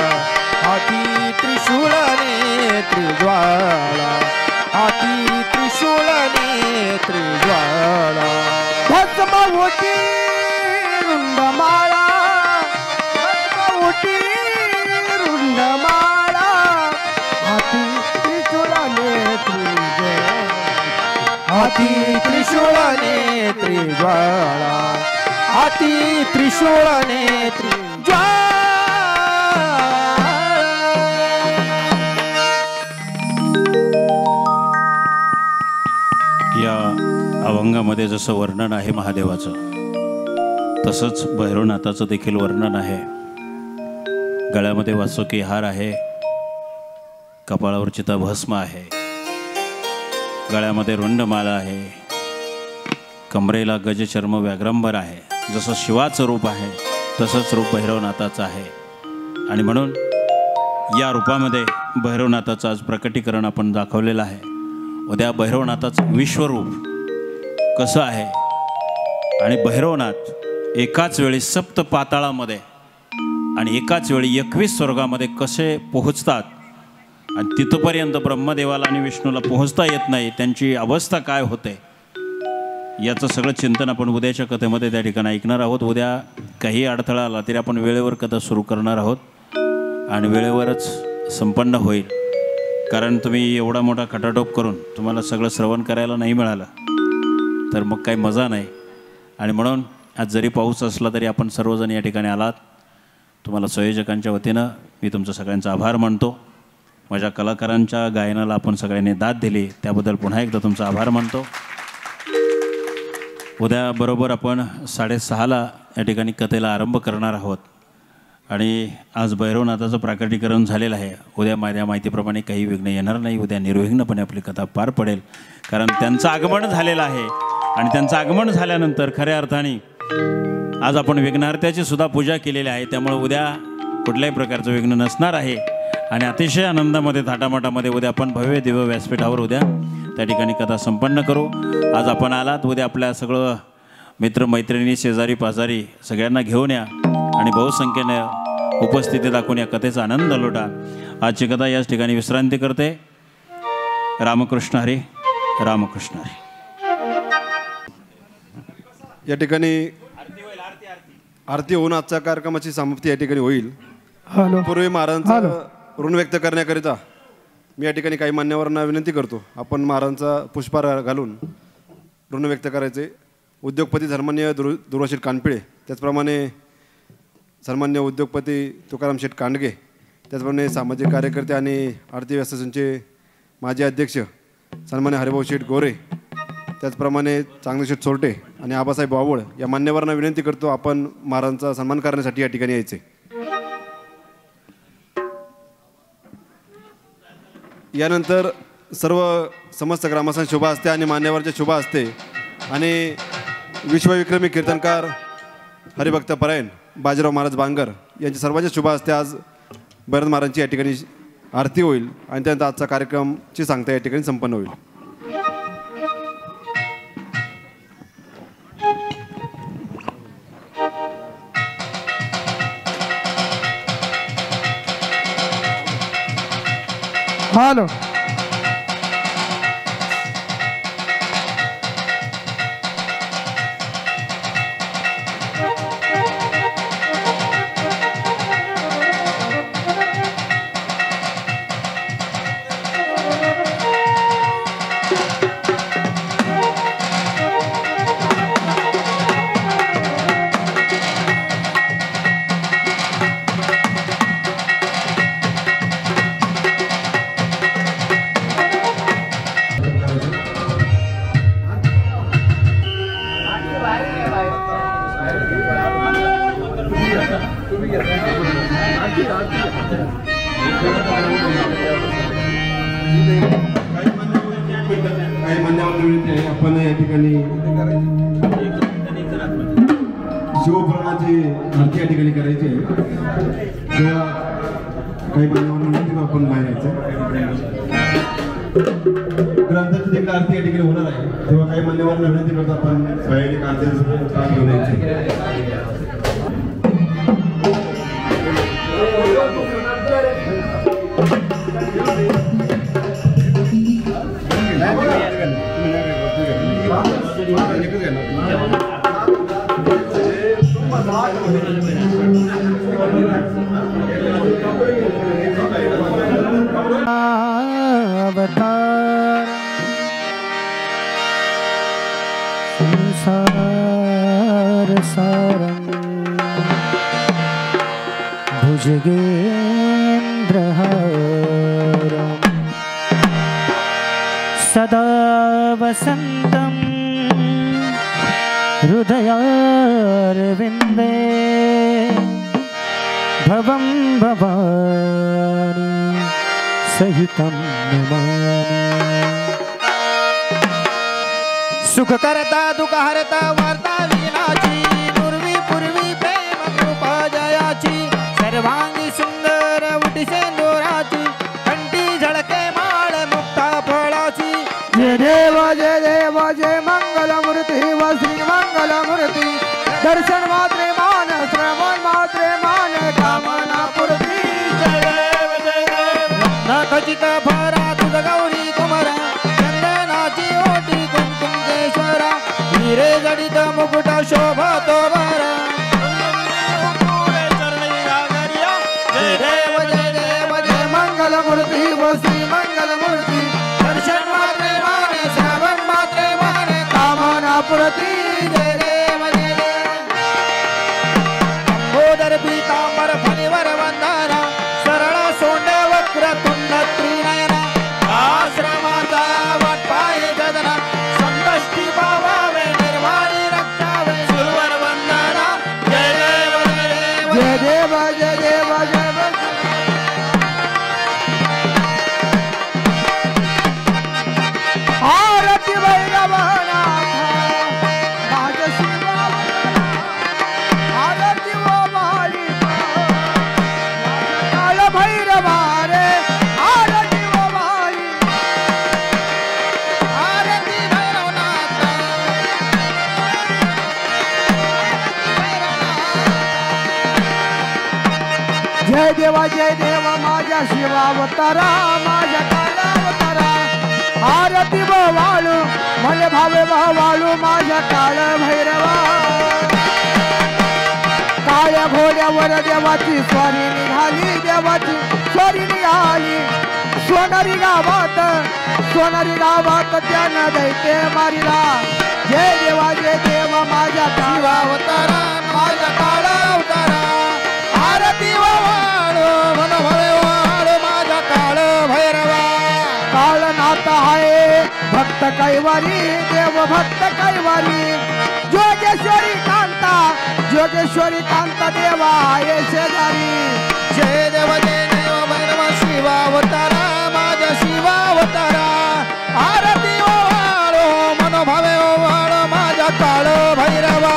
हाती त्रिशूळ नेत्री ज्वाळा हाती त्रिशूळ नेत्री ज्वाळा भस्म उटी रुंडमाळा भस्म उटी रुंडमाळा हाती त्रिशूळ नेत्री हाती त्रिशूळ नेत्री ज्वाळा हाती त्रिशूळ नेत्री ज्वाळा या अभंगामध्ये जसं वर्णन आहे महादेवाचं तसंच भैरवनाथाचं देखील वर्णन आहे. गळ्यामध्ये वासुकी हार आहे, कपाळावर चिताभस्म आहे गळ्यामध्ये रुंडमाला आहे, कमरेला गजचर्म व्याघ्रंबर आहे. जसं शिवाचं रूप आहे तसंच रूप भैरवनाथाचं आहे. आणि म्हणून या रूपामध्ये भैरवनाथाचं आज प्रकटीकरण आपण दाखवलेलं आहे. उद्या भैरवनाथाचं विश्वरूप कसं आहे आणि भैरवनाथ एकाच वेळी सप्त पाताळामध्ये आणि एकाच वेळी 21 स्वर्गामध्ये कसे पोहोचतात आणि तिथपर्यंत ब्रह्मदेवाला आणि विष्णूला पोहोचता येत नाही, त्यांची अवस्था काय होते, याचं सगळं चिंतन आपण उद्याच्या कथेमध्ये त्या ठिकाणी ऐकणार आहोत. उद्या काही अडथळा आला तरी आपण वेळेवर कथा सुरू करणार आहोत आणि वेळेवरच संपन्न होईल. कारण तुम्ही एवढा मोठा खटाटोप करून तुम्हाला सगळं श्रवण करायला नाही मिळालं तर मग काही मजा नाही. आणि म्हणून आज जरी पाऊस असला तरी आपण सर्वजण या ठिकाणी आलात. तुम्हाला संयोजकांच्या वतीनं मी तुमचं सगळ्यांचा आभार मानतो. माझ्या कलाकारांच्या गायनाला आपण सगळ्यांनी दाद दिली त्याबद्दल पुन्हा एकदा तुमचा आभार मानतो. उद्या बरोबर आपण 6:30ला या ठिकाणी कथेला आरंभ करणार आहोत. आणि आज भैरवनाथाचं प्राकटीकरण झालेलं आहे. उद्या माझ्या माहितीप्रमाणे काही विघ्न येणार नाही. उद्या निर्विघ्नपणे आपली कथा पार पडेल, कारण त्यांचं आगमन झालेलं आहे. आणि त्यांचं आगमन झाल्यानंतर खऱ्या अर्थाने आज आपण विघ्नार्थ्याची सुद्धा पूजा केलेली आहे. त्यामुळे उद्या कुठल्याही प्रकारचं विघ्न नसणार आहे. आणि अतिशय आनंदामध्ये थाटामाटामध्ये उद्या आपण भव्य दिव्य व्यासपीठावर उद्या त्या ठिकाणी कथा संपन्न करू. आज आपण आलात, उद्या आपल्या सगळं मित्रमैत्रिणी शेजारी पाजारी सगळ्यांना घेऊन या आणि बहुसंख्येने उपस्थिती दाखवून या कथेचा आनंद लुटा. आजची कथा याच ठिकाणी विश्रांती करते. रामकृष्ण हरी, रामकृष्ण हरी. या ठिकाणी आरती होऊन आजच्या कार्यक्रमाची समाप्ती या ठिकाणी होईल. पूर्वी महाराजांचं ऋण व्यक्त करण्याकरिता मी या ठिकाणी काही मान्यवरांना विनंती करतो, आपण महाराजांचा पुष्पहार घालून ऋण व्यक्त करायचे. उद्योगपती सन्मान्य दुर्वाशेठ कानपिळे, त्याचप्रमाणे सन्मान्य उद्योगपती तुकाराम शेठ कांडगे, त्याचप्रमाणे सामाजिक कार्यकर्ते आणि आरती व्यवस्थापनाचे माजी अध्यक्ष सन्मान्य हरिभाऊ शेठ गोरे, त्याचप्रमाणे चांगले शेठ चोरटे आणि आबासाहेब वावळ या मान्यवरांना विनंती करतो आपण महाराजांचा सन्मान करण्यासाठी या ठिकाणी यायचे. यानंतर सर्व समस्त ग्रामस्थांचे शुभ असते आणि मान्यवरांचे शुभ असते आणि विश्वविक्रमी कीर्तनकार हरिभक्त परायण बाजीराव महाराज बांगर यांचे सर्वांचे शुभ असते. आज भैरवनाथ महाराजांची या ठिकाणी आरती होईल आणि त्यानंतर आजचा कार्यक्रमची सांगता या ठिकाणी संपन्न होईल. हॅलो आपण या ठिकाणी शिवपुराणाची आरती या ठिकाणी करायची आहे. तेव्हा काही मान्यवर आपण बाहेर यायचं. ग्रंथाची देखील आरती या ठिकाणी होणार आहे. तेव्हा काही मान्यवरांना विनंती करतो आपण बाहेर आरती घेऊन यायचे. अवतार संसार सारं भुजगेन्द्रहारं सदा वसन्तं हृदयारविन्दे भवं भवानी सहितं नमामि. सुख करता दुःख हरता वार्ता विनाची पूर्वी पूर्वी प्रेम कृपा जयाची सर्वांगी सुंदर उटी सेंदुराची कंठी झळके माळ मुक्ता फळाची जय देव जय देव जय मंगलमूर्ती व श्री मंगलमूर्ती दर्शन मात्रे मान श्रवण मात्रे मान कामना पूर्ती जय देव जय देव न खचित भरा तुझ गौरी कुमारा चंदनाची ओटी कुंकुमेश्वरा हिरे जडित मुकुट शोभतो बरा जय देव जय देव जय मंगलमूर्ती व श्री मंगलमूर्ती दर्शन मात्रे मान श्रवण मात्रे मान कामना पूर्ती जय देव जय देव अंबोदर पीतांबर फणीवर वंदना सरळ सोंड वक्र तुंड त्रिनयना आश्रमाचा वाटपाय जदना संकष्टी पावावे निर्वाणी रक्षावे सुरवर वंदना जय देव जय देव जय देव जय देव जय आरती भैरवनाथ माझ्या शिवा आरती व माली काळ भैरवा रे आरती व माली आरती भैरवनाथ जय देवा माझ्या शिवावतारा माझ्या काळावतारा आरती व वाळू मले भावे वाळू माझ्या काळ भैरवा काळ्या घोड्यावर देवाची स्वारी निघाली देवाची स्वारी निघाली सोनारी गावात त्यानं दैते मारिला जय देवा माझ्या शिवावतारा माझ्या काळा अवतारा आरती व वाळू मन भवे वाळू माझ्या काळ भैरवा काळनाथ आहे भक्त कैवारी देव भक्त कैवारी जोगेश्वरी कांता देवा आहे शेजारी जय देव भैरवा शिवावतारा माझ्या शिवावतारा आरती व वाळू मन भवे वाळू माझ्या काळ भैरवा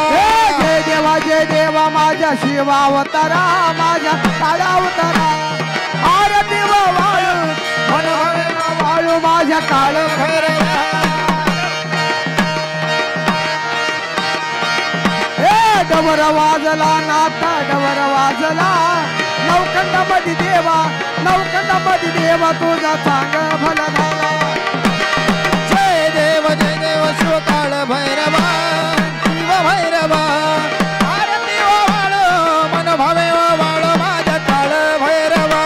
जय देवा माझ्या शिवावतारा माझ्या काळावतारा आरती व वाळू मन भवे वाळू माझ्या काळ भैरवा डवर वाजला नाथा डवर वाजला नवखंडामध्ये देवा तुझा चांग भला झाला जय देव शिव काळ भैरवा शिव भैरवा आरती व वाळू मन भावे वाळू माझ्या काळ भैरवा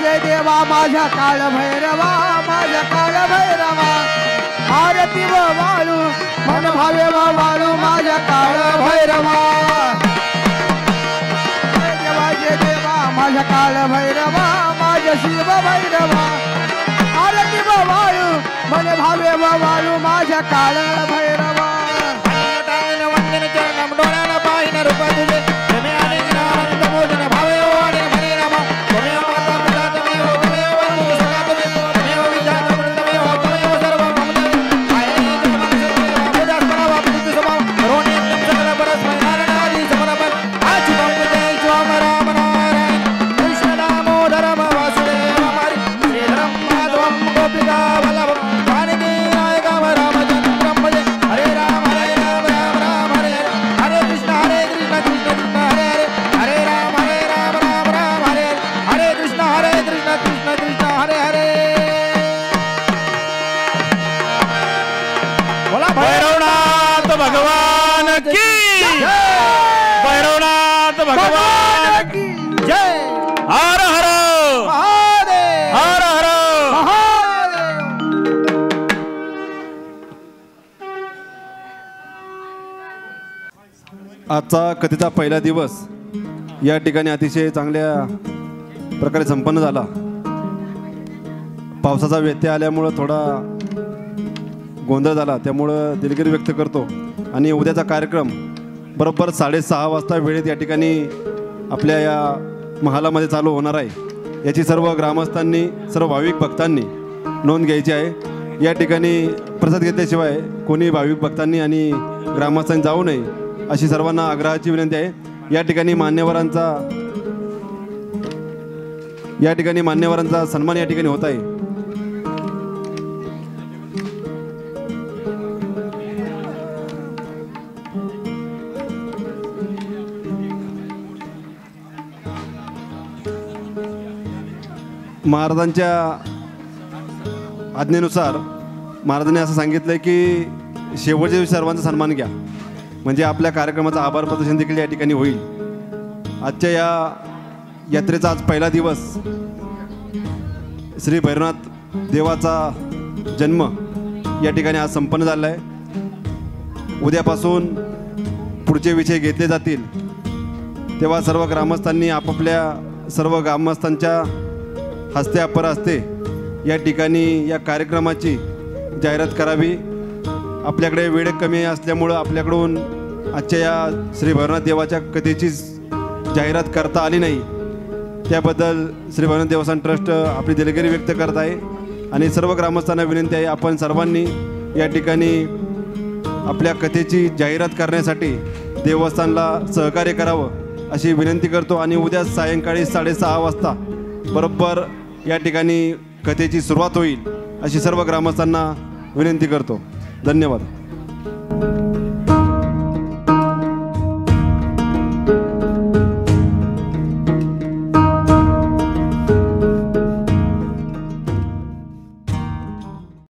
जय देवा माझ्या काळ भैरवा माझ्या काळ भैरवा आरती व वाळू मन भावे वाळू माझ्या काळ भैरवा जय देवा माझ्या काळ भैरवा माझ्या शिव भैरवा आरती व वाळू मन भावे वाळू माझ्या काळ भैरवा वंदन चरणम डोळ्याला पाहिन रूप तुझे तुम्ही आणि आनंद मोदन भावे वाणी हरे राम तुम्ही माता पिता तुम्ही हो तुम्ही वंदू सदा तुम्ही हो विद्या तुम्ही हो सर्व ममता आई तुझा करावा तुझ समाव रोणी सकल परस नारायणादी समरपन आज जय स्वाम राम नारायण कृष्ण दामोदर वासुदेव हरी श्रीधरम माधवम गोपिका वल्लभ वाणिकी नायक रामचंद्रम भजे हरे राम राम राम हरे हरे कृष्ण कृष्ण कृष्ण हरे हरे हरे राम राम हरे हरे कृष्ण कृष्ण कृष्ण हरे हरे बोला भैरवनाथ भगवान की भैरवनाथ भगवान की जय हर हर महादेव हर हर आजचा कथेचा पहिला दिवस या ठिकाणी अतिशय चांगल्या प्रकारे संपन्न झाला. पावसाचा व्यत्यय आल्यामुळं थोडा गोंधळ झाला, त्यामुळं दिलगिरी व्यक्त करतो. आणि उद्याचा कार्यक्रम बरोबर 6:30 वाजता वेळेत या ठिकाणी आपल्या या महालामध्ये चालू होणार आहे. याची सर्व ग्रामस्थांनी सर्व भाविक भक्तांनी नोंद घ्यायची आहे. या ठिकाणी प्रसाद घेतल्याशिवाय कोणी भाविक भक्तांनी आणि ग्रामस्थांनी जाऊ नये अशी सर्वांना आग्रहाची विनंती आहे. या ठिकाणी मान्यवरांचा सन्मान या ठिकाणी होत आहे. महाराजांच्या आज्ञेनुसार महाराजांनी असं सांगितलं की शेवटच्या दिवशी सर्वांचा सन्मान घ्या, म्हणजे आपल्या कार्यक्रमाचं आभार प्रदर्शन देखील या ठिकाणी होईल. आजच्या या यात्रेचा आज पहिला दिवस श्री भैरवनाथ देवाचा जन्म या ठिकाणी आज संपन्न झाला आहे. उद्यापासून पुढचे विषय घेतले जातील, तेव्हा सर्व ग्रामस्थांनी आपापल्या सर्व ग्रामस्थांच्या हस्ते अपरहस्ते या ठिकाणी या कार्यक्रमाची जाहिरात करावी. आपल्याकडे वेळ कमी असल्यामुळं आपल्याकडून आजच्या या श्री भैरवनाथ देवाच्या कथेची जाहिरात करता आली नाही. त्याबद्दल श्री भैरवनाथ देवस्थान ट्रस्ट आपली दिलगिरी व्यक्त करत आहे आणि सर्व ग्रामस्थांना विनंती आहे, आपण सर्वांनी या ठिकाणी आपल्या कथेची जाहिरात करण्यासाठी देवस्थानला सहकार्य करावं अशी विनंती करतो. आणि उद्या सायंकाळी 6:30 वाजता बरोबर या ठिकाणी कथेची सुरुवात होईल अशी सर्व ग्रामस्थांना विनंती करतो. धन्यवाद.